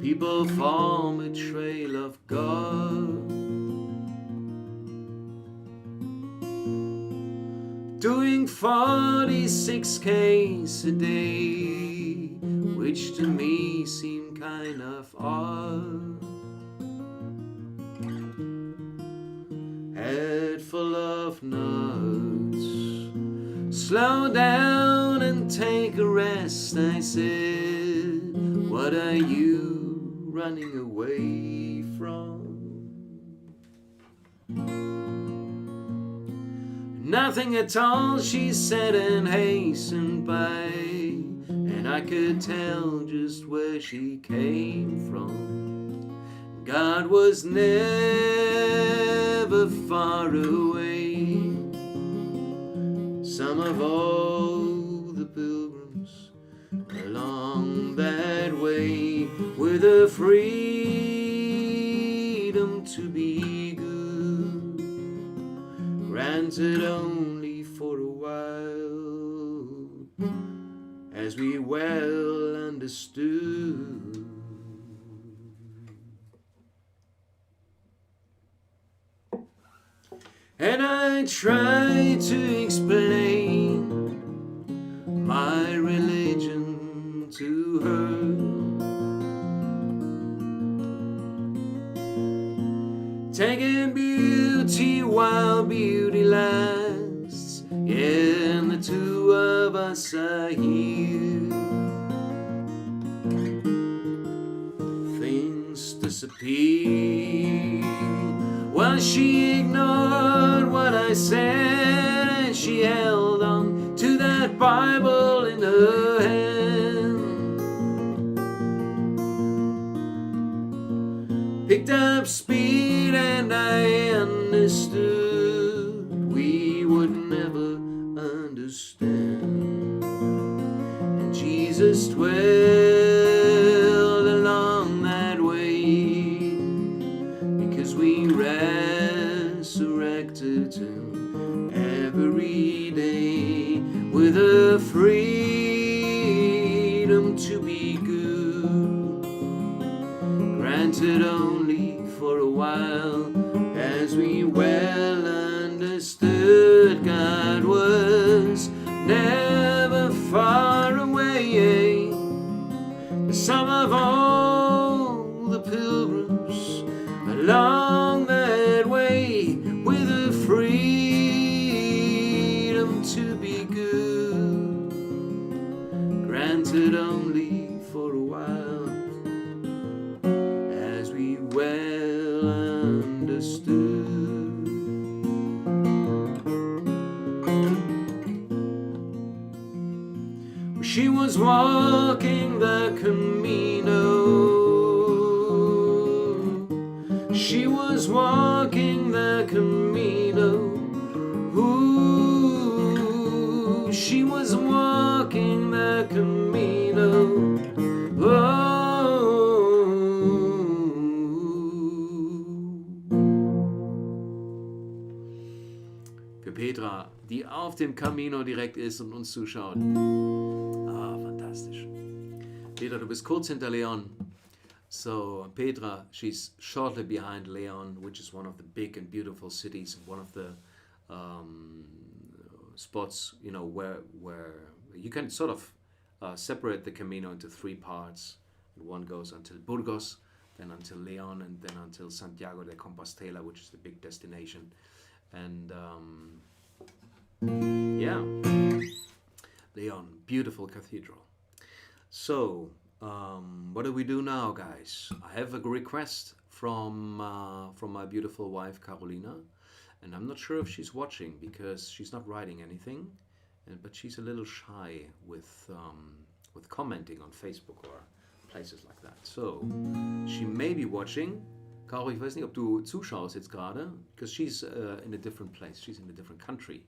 people form a trail of God, doing 46Ks a day, which to me seemed kind of odd. full of notes. Slow down and take a rest, I said. What are you running away from? Nothing at all, she said and hastened by, and I could tell just where she came from. God was never far away. Some of all the pilgrims along that way with a freedom to be good, granted only for a while, as we well understood. And I tried to explain my religion to her, taking beauty while beauty lasts. Yeah, and the two of us are here. Things disappear. Well, she ignored what I said, and she held on to that Bible in her hand. Picked up speed and I understood we would never understand. And Jesus dwelled along that way, because we resurrected him every day with a freedom to be good, granted only for a while, as we well understood. God was never far away. Some of all the pilgrims along that way with a freedom to be good, granted only for a while, as we well understood. She was walking the Camino. She was walking the Camino. Ooh, she was walking the Camino. Oh. Für Petra, die auf dem Camino direkt ist und uns zuschaut. Ah, fantastisch. Petra, du bist kurz hinter Leon. So Petra, she's shortly behind Leon, which is one of the big and beautiful cities, one of the spots, you know, where you can sort of separate the Camino into three parts. And one goes until Burgos, then until Leon, and then until Santiago de Compostela, which is the big destination. And yeah, Leon, beautiful cathedral. So what do we do now, guys? I have a request from my beautiful wife Carolina, and I'm not sure if she's watching because she's not writing anything, but she's a little shy with commenting on Facebook or places like that. So she may be watching. Caro, ich weiß nicht, ob du zuschaust jetzt gerade, because she's in a different place. She's in a different country.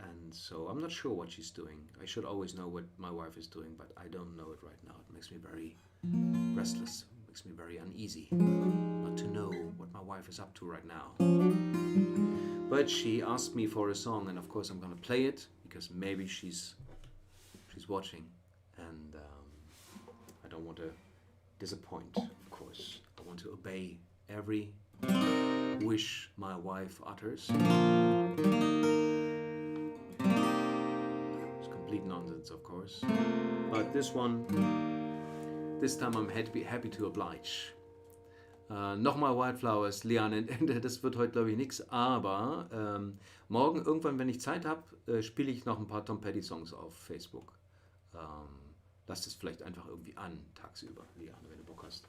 And so I'm not sure what she's doing. I should always know what my wife is doing, but I don't know it right now. It makes me very restless. It makes me very uneasy not to know what my wife is up to right now. But she asked me for a song, and of course I'm going to play it because maybe she's watching, and I don't want to disappoint, of course. I want to obey every wish my wife utters. It's complete nonsense, of course. But this one, this time I'm happy to oblige. Nochmal Wildflowers, Liane, das wird heute glaube ich nichts, aber morgen irgendwann, wenn ich Zeit habe, spiele ich noch ein paar Tom Petty Songs auf Facebook. Lass das vielleicht einfach irgendwie an, tagsüber, Liane, wenn du Bock hast.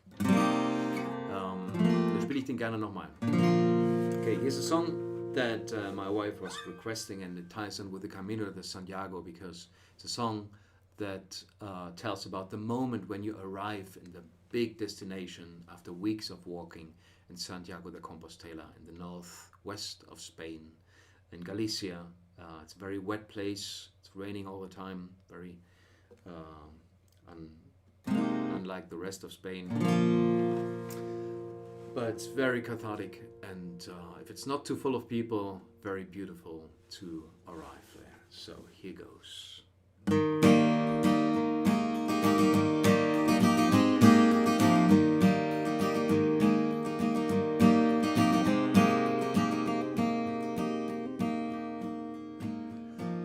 Dann spiele ich den gerne nochmal. Okay, here's a song that my wife was requesting, and it ties in with the Camino de Santiago because it's a song that tells about the moment when you arrive in the big destination after weeks of walking in Santiago de Compostela in the northwest of Spain, in Galicia. It's a very wet place. It's raining all the time. Very unlike the rest of Spain. But it's very cathartic, and if it's not too full of people, very beautiful to arrive there. So here goes.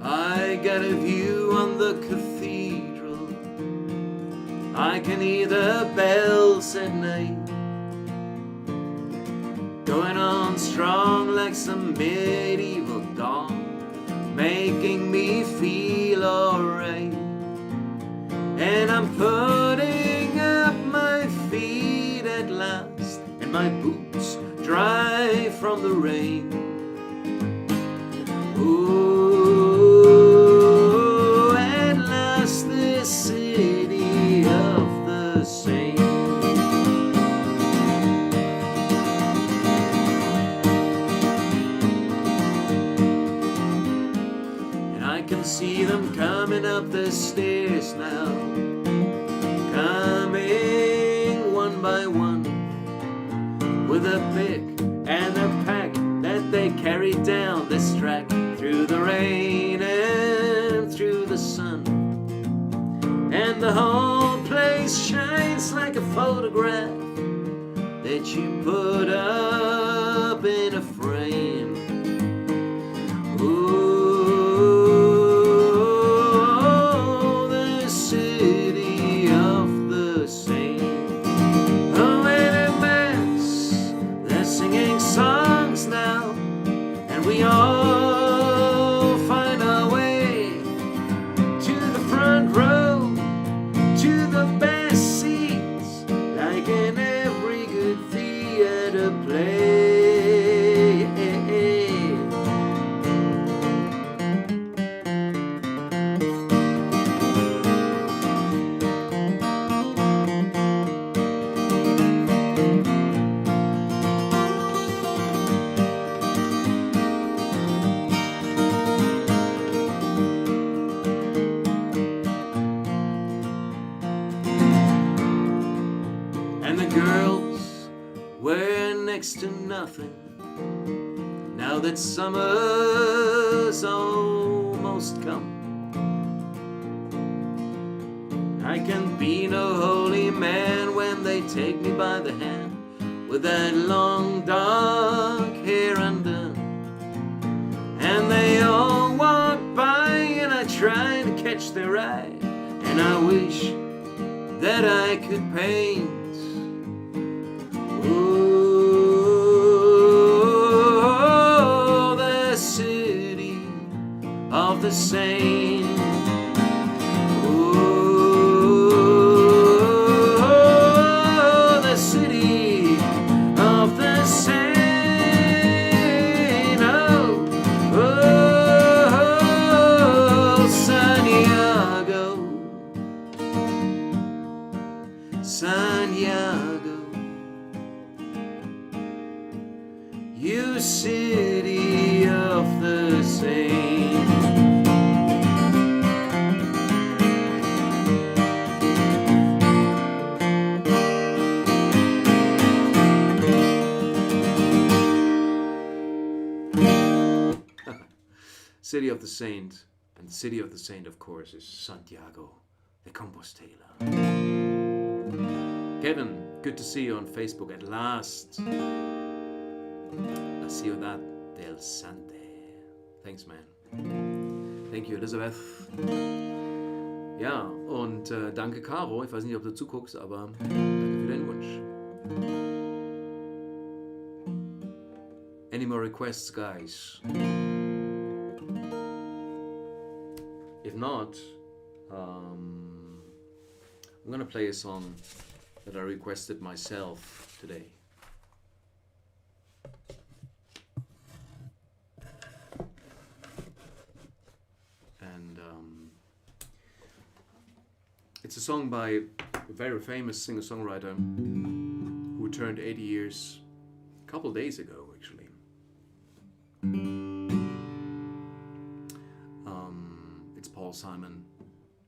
I got a view on the cathedral. I can hear the bells at night, going on strong like some medieval dawn, making me feel alright. And I'm putting up my feet at last, and my boots dry from the rain. Ooh, at last this city of the saints. And I can see them coming up the stairs now, coming one by one, with a pick and a pack that they carry down this track, through the rain and through the sun. And the whole place shines like a photograph that you put up in a frame. Ooh, the city of the saints. Oh, in a mass, they're singing songs now, and we all find our way to the front row, to the best seats, like in every good theater play. And the girls were next to nothing, now that summer's almost come. I can be no holy man when they take me by the hand, with that long dark hair undone. And they all walk by, and I try to catch their eye, and I wish that I could paint. Ooh, the city of the saints. Ooh, the city of the saints. Oh, oh, Santiago, Santiago, you city of the saints. City of the Saint, and the city of the saint, of course, is Santiago de Compostela. Kevin, good to see you on Facebook at last. La Ciudad del Sante. Thanks, man. Thank you, Elizabeth. Ja, und danke, Caro. Ich weiß nicht, ob du zuguckst, aber danke für deinen Wunsch. Any more requests, guys? If not, I'm gonna play a song that I requested myself today. And it's a song by a very famous singer-songwriter who turned 80 years a couple days ago, actually. It's Paul Simon.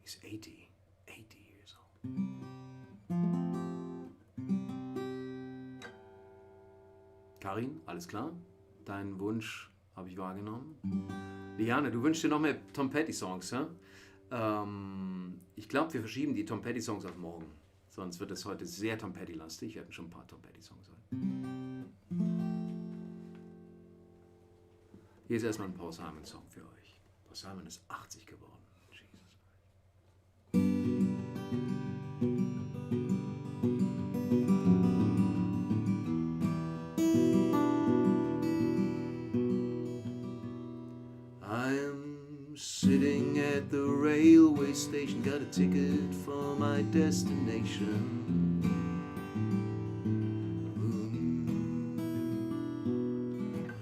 He's 80 years old. Karin, alles klar? Deinen Wunsch habe ich wahrgenommen. Liane, du wünschst dir noch mehr Tom Petty-Songs, ja? Ich glaube, wir verschieben die Tom Petty-Songs auf morgen. Sonst wird es heute sehr Tom Petty-lastig. Wir hatten schon ein paar Tom Petty-Songs heute. Hier ist erstmal ein Paul Simon-Song für euch. Paul Simon ist 80 geworden. Sitting at the railway station, got a ticket for my destination.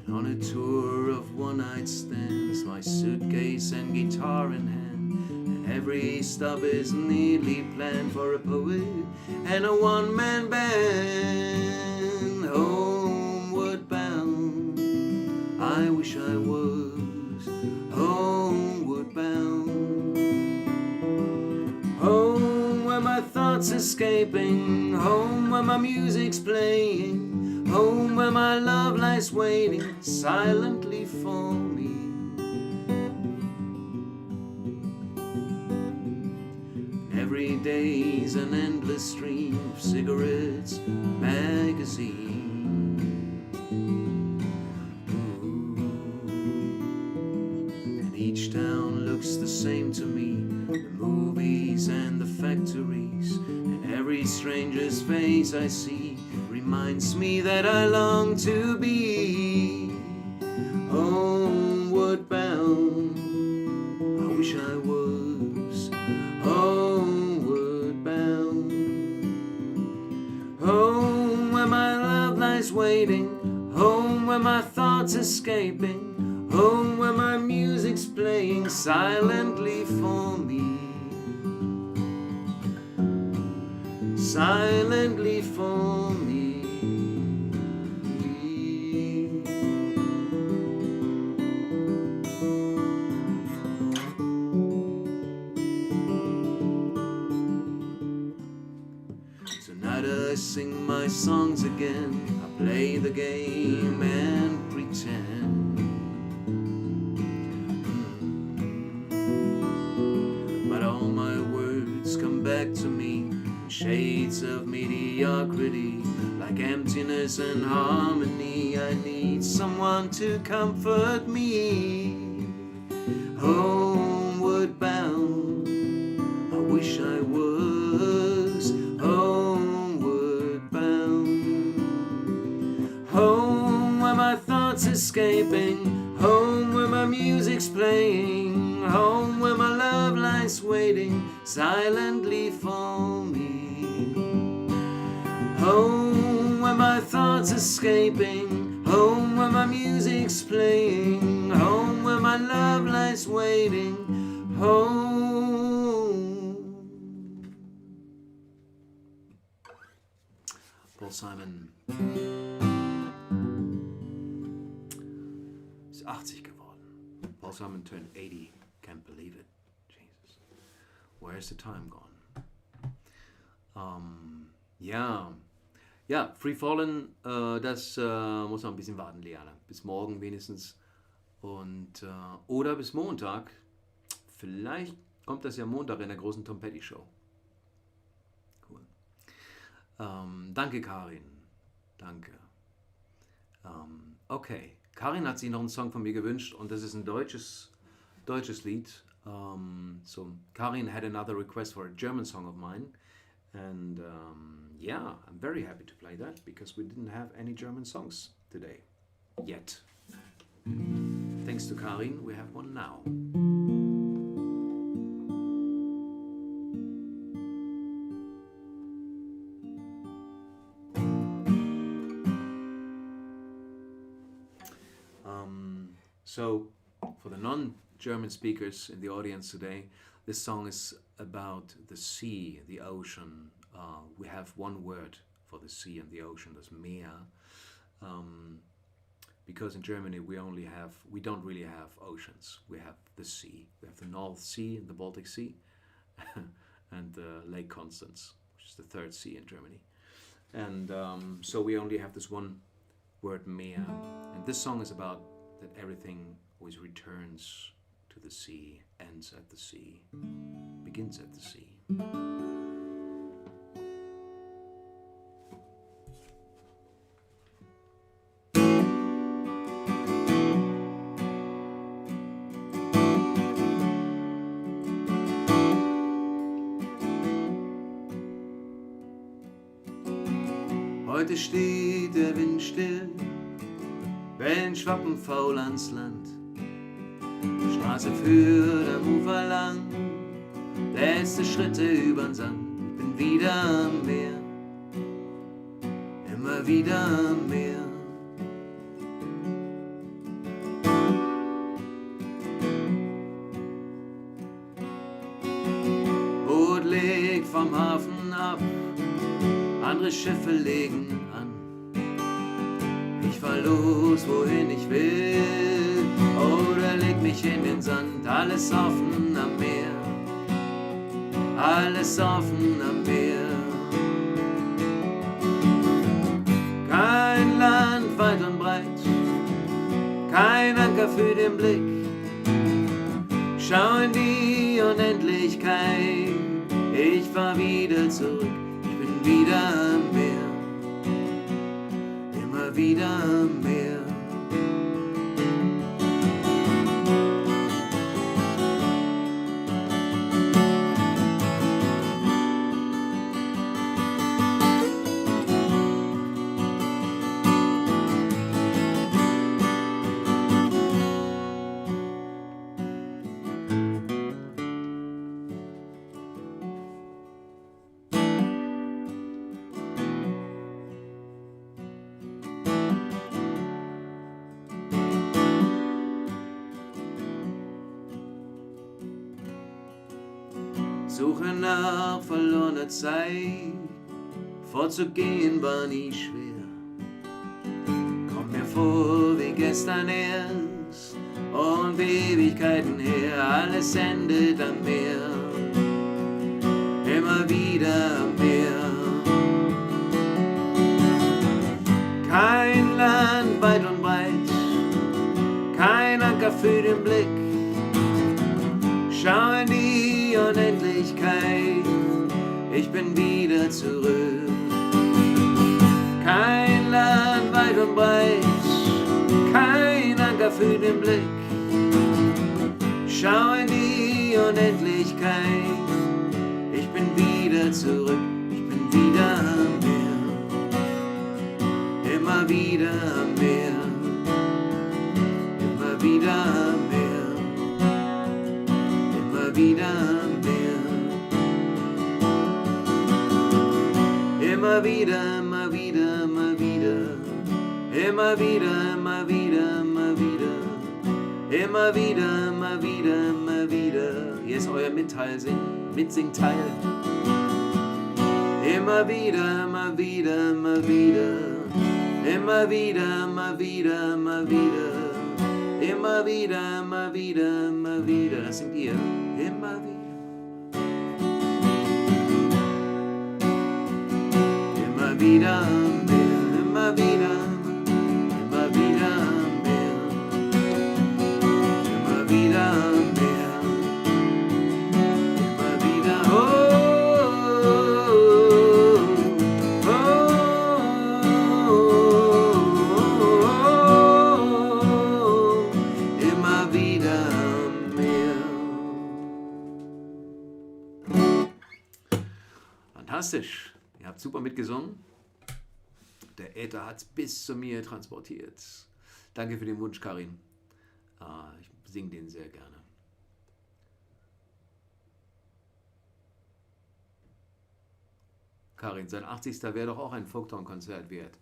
On a tour of one-night stands, my suitcase and guitar in hand, and every stop is neatly planned for a poet and a one-man band. Homeward bound, I wish I was homeward bound. Home where my thoughts escaping, home where my music's playing, home where my love lies waiting silently for me. Every day's an endless stream of cigarettes, magazines. Each town looks the same to me, the movies and the factories, and every stranger's face I see reminds me that I long to be homeward bound. I wish I was homeward bound. Home where my love lies waiting, home where my thoughts escaping, home where my music's playing silently for me, silently for me. Tonight I sing my songs again, I play the game and pretend. Back to me in shades of mediocrity, like emptiness and harmony. I need someone to comfort me. Homeward bound, I wish I was homeward bound. Home where my thoughts escaping, home where my music's playing, home where my love lies waiting silently for me. Home where my thoughts escaping, home where my music's playing, home where my love lies waiting, home. Paul Simon ist 80 geworden. Paul Simon turned 80. Can't believe it. Jesus. Where's the time gone? Ja, Free Fallen, das muss noch ein bisschen warten, Liane. Bis morgen wenigstens. Und, oder bis Montag. Vielleicht kommt das ja Montag in der großen Tom Petty Show. Cool. Danke, Karin. Danke. Okay. Karin hat sich noch einen Song von mir gewünscht und das ist ein deutsches Lied. So Karin had another request for a German song of mine, and yeah, I'm very happy to play that because we didn't have any German songs today. yet. Thanks to Karin, we have one now. So, for the non-German speakers in the audience today, this song is about the sea, the ocean. We have one word for the sea and the ocean, that's Meer. Because in Germany we don't really have oceans. We have the sea. We have the North Sea and the Baltic Sea, and Lake Constance, which is the third sea in Germany. And so we only have this one word, Meer. And this song is about that everything always returns to the sea, ends at the sea, begins at the sea. Heute steht der Wind still, Wellen schwappen faul ans Land. Straße führt am Ufer lang, letzte Schritte übern Sand. Ich bin wieder am Meer, immer wieder am Meer. Boot legt vom Hafen ab, andere Schiffe legen an. Ich fahr los, wohin ich will, oder leg mich in den Sand. Alles offen am Meer, alles offen am Meer. Kein Land weit und breit, kein Anker für den Blick. Schau in die Unendlichkeit, ich fahr wieder zurück. Ich bin wieder am Meer, immer wieder am Meer. Suche nach verlorener Zeit, vorzugehen war nie schwer. Kommt mir vor wie gestern erst und Ewigkeiten her. Alles endet am Meer, immer wieder am Meer. Kein Land weit und breit, kein Anker für den Blick. Schau in die Unendlichkeit, ich bin wieder zurück. Kein Land weit und breit, kein Anker für den Blick. Schau in die Unendlichkeit, ich bin wieder zurück. Ich bin wieder am Meer, immer wieder am Meer, immer wieder am Meer. Wieder am Meer. Immer wieder, immer wieder, immer wieder. Immer wieder, immer wieder, immer wieder. Immer wieder, immer wieder, immer wieder. Hier ist euer Mitsingteil. Immer wieder, immer wieder, immer wieder. Immer wieder, immer wieder, immer wieder. Immer wieder, immer wieder, immer wieder. Das singt ihr. Immer wieder. Immer wieder am Meer. Immer wieder. Immer wieder am Meer. Immer wieder am Meer. Immer wieder. Oh, oh, oh, oh. Immer wieder am Meer. Fantastisch. Ihr habt super mitgesungen. Der Äther hat es bis zu mir transportiert. Danke für den Wunsch, Karin. Ich singe den sehr gerne. Karin, sein 80. wäre doch auch ein Folktown-Konzert wert.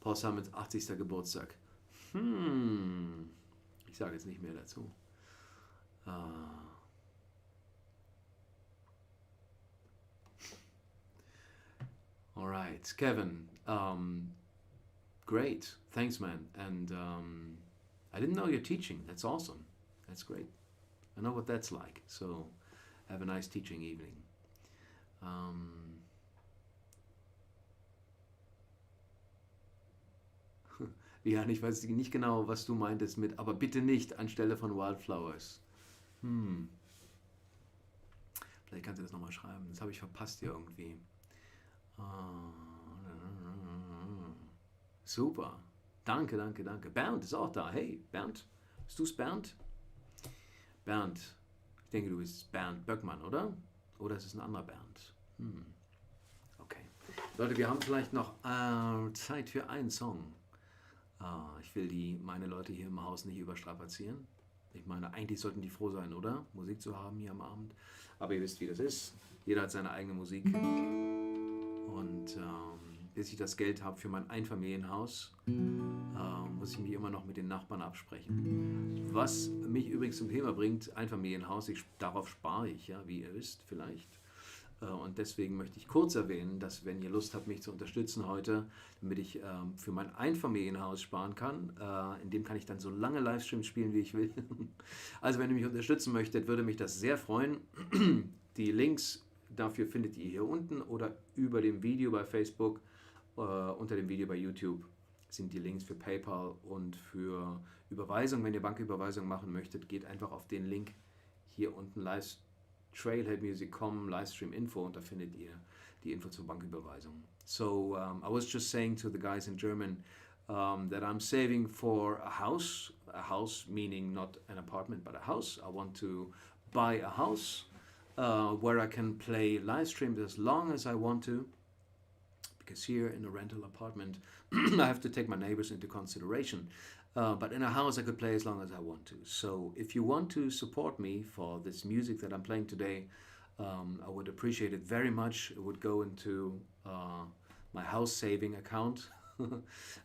Paul Simons 80. Geburtstag. Ich sage jetzt nicht mehr dazu. Alright, Kevin. Great. Thanks, man. And I didn't know you're teaching. That's awesome. That's great. I know what that's like. So have a nice teaching evening. Ja, ich weiß nicht genau, was du meintest mit, aber bitte nicht anstelle von Wildflowers. Vielleicht kannst du das nochmal schreiben. Das habe ich verpasst hier irgendwie. Super. Danke, danke, danke. Bernd ist auch da. Hey, Bernd. Bist du's, Bernd? Bernd. Ich denke, du bist Bernd Böckmann, oder? Oder ist es ein anderer Bernd? Okay. Leute, wir haben vielleicht noch Zeit für einen Song. Ich will meine Leute hier im Haus nicht überstrapazieren. Ich meine, eigentlich sollten die froh sein, oder? Musik zu haben hier am Abend. Aber ihr wisst, wie das ist. Jeder hat seine eigene Musik. Und bis ich das Geld habe für mein Einfamilienhaus, muss ich mich immer noch mit den Nachbarn absprechen. Was mich übrigens zum Thema bringt, Einfamilienhaus, darauf spare ich, ja, wie ihr wisst vielleicht. Und deswegen möchte ich kurz erwähnen, dass wenn ihr Lust habt, mich zu unterstützen heute, damit ich für mein Einfamilienhaus sparen kann, in dem kann ich dann so lange Livestreams spielen, wie ich will. Also wenn ihr mich unterstützen möchtet, würde mich das sehr freuen. Die Links dafür findet ihr hier unten oder über dem Video bei Facebook, unter dem Video bei YouTube sind die Links für PayPal und für Überweisung. Wenn ihr Banküberweisung machen möchtet, geht einfach auf den Link hier unten trailheadmusic.com Livestream Info und da findet ihr die Info zur Banküberweisung. So I was just saying to the guys in German that I'm saving for a house meaning not an apartment but a house. I want to buy a house where I can play live streams as long as I want to, because here in a rental apartment I have to take my neighbors into consideration. But in a house I could play as long as I want to. So if you want to support me for this music that I'm playing today, I would appreciate it very much. It would go into my house saving account.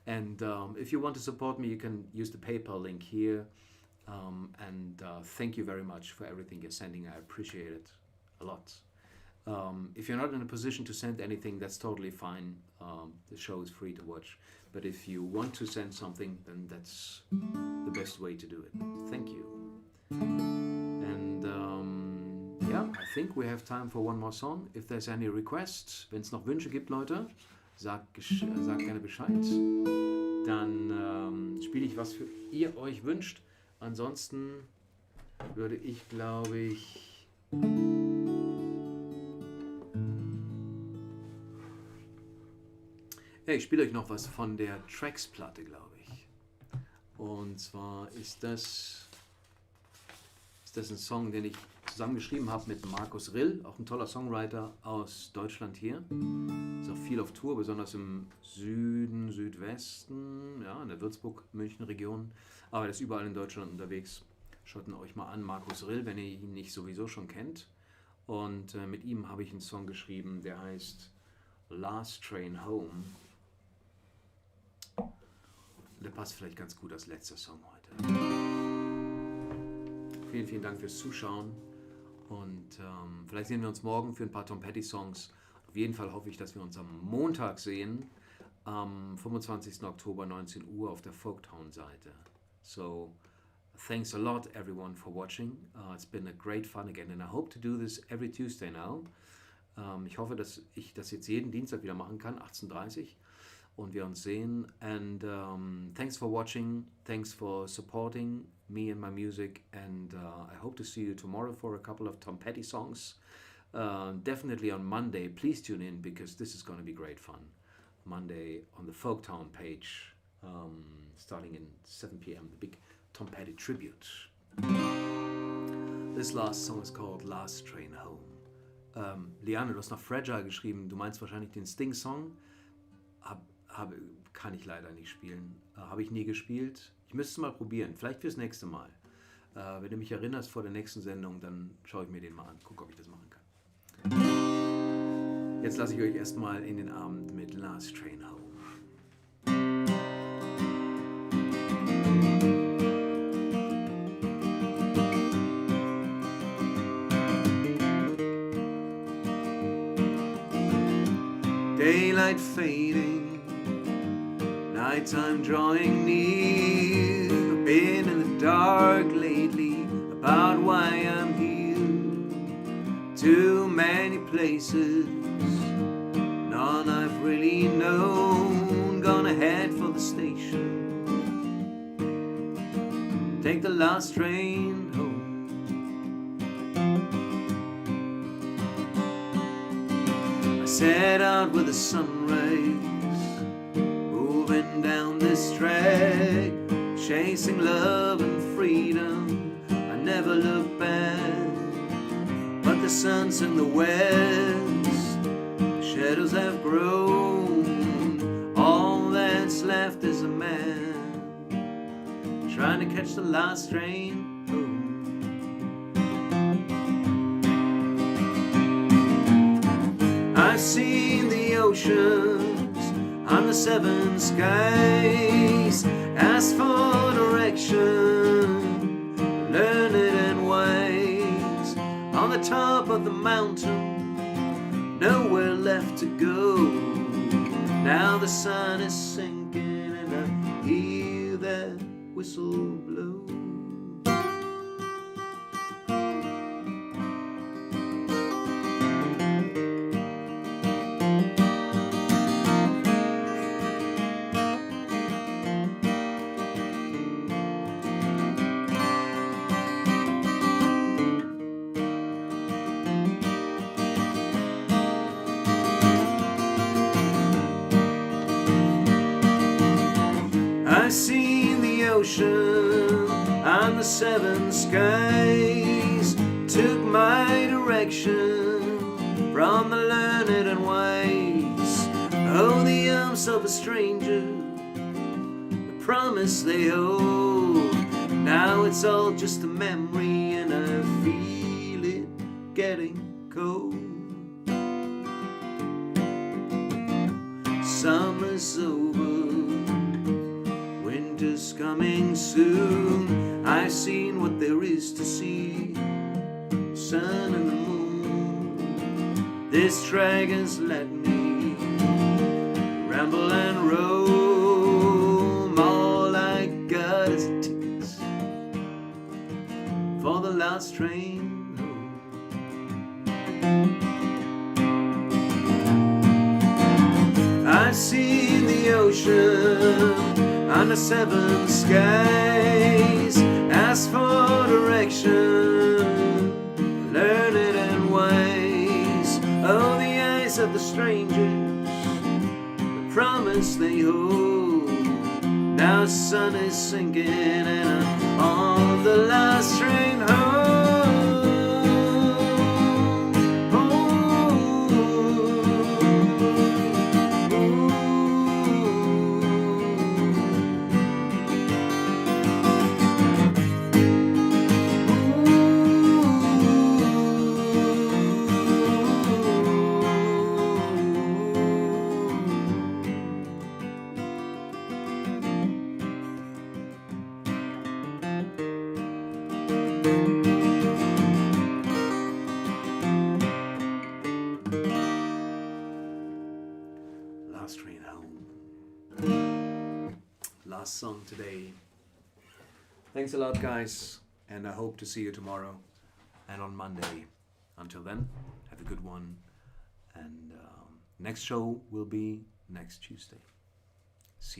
And if you want to support me, you can use the PayPal link here. And thank you very much for everything you're sending. I appreciate it a lot. If you're not in a position to send anything, that's totally fine. The show is free to watch. But if you want to send something, then that's the best way to do it. Thank you. And yeah, I think we have time for one more song. If there's any requests, wenn es noch Wünsche gibt, Leute, sagt gerne Bescheid. Dann spiele ich, was ihr euch wünscht. Ansonsten würde ich, glaube ich... Hey, ich spiele euch noch was von der Tracks-Platte, glaube ich. Und zwar ist das ein Song, den ich zusammen geschrieben habe mit Markus Rill, auch ein toller Songwriter aus Deutschland hier. Ist auch viel auf Tour, besonders im Süden, Südwesten, ja, in der Würzburg-München-Region. Aber er ist überall in Deutschland unterwegs. Schaut ihn euch mal an, Markus Rill, wenn ihr ihn nicht sowieso schon kennt. Und mit ihm habe ich einen Song geschrieben, der heißt Last Train Home. Der passt vielleicht ganz gut als letzter Song heute. Vielen, vielen Dank fürs Zuschauen und vielleicht sehen wir uns morgen für ein paar Tom Petty Songs. Auf jeden Fall hoffe ich, dass wir uns am Montag sehen, am 25. Oktober 19 Uhr auf der Folktown-Seite. So, thanks a lot everyone for watching. It's been a great fun again and I hope to do this every Tuesday now. Ich hoffe, dass ich das jetzt jeden Dienstag wieder machen kann, 18:30 Uhr. Und wir uns sehen. And thanks for watching. Thanks for supporting me and my music. And I hope to see you tomorrow for a couple of Tom Petty songs. Definitely on Monday. Please tune in because this is going to be great fun. Monday on the Folktown page, starting in 7 p.m. The big Tom Petty tribute. This last song is called Last Train Home. Liane, du hast noch Fragile geschrieben. Du meinst wahrscheinlich den Sting-Song. Habe kann ich leider nicht spielen. Habe ich nie gespielt. Ich müsste es mal probieren. Vielleicht fürs nächste Mal. Wenn du mich erinnerst vor der nächsten Sendung, dann schaue ich mir den mal an. Gucke, ob ich das machen kann. Jetzt lasse ich euch erstmal in den Abend mit Last Train Home. Daylight fading, nighttime drawing near. I've been in the dark lately about why I'm here. Too many places, none I've really known. Gonna head for the station, take the last train home. Set out with the sun rays, moving down this track, chasing love and freedom. I never look back, but the sun's in the west, shadows have grown. All that's left is a man trying to catch the last train home. I've seen the oceans on the seven skies, asked for direction, learn it and wise. On the top of the mountain, nowhere left to go. Now the sun is sinking and I hear that whistle blow. I've seen the ocean on the seven skies, took my direction from the learned and wise. Oh, the arms of a stranger, the promise they hold. Now it's all just a memory and I feel it getting cold. Summer's over, winter's coming soon. I've seen what there is to see, sun and the moon. This track has let me ramble and roam. All I got is tickets for the last train home. I've seen the ocean on the seven skies, ask for direction, learn it and wise. Oh, the eyes of the strangers, the promise they hold. Now the sun is sinking and I'm on the last train home. Last train home. Last song today. Thanks a lot, guys, and I hope to see you tomorrow and on Monday. Until then, have a good one, and next show will be next Tuesday.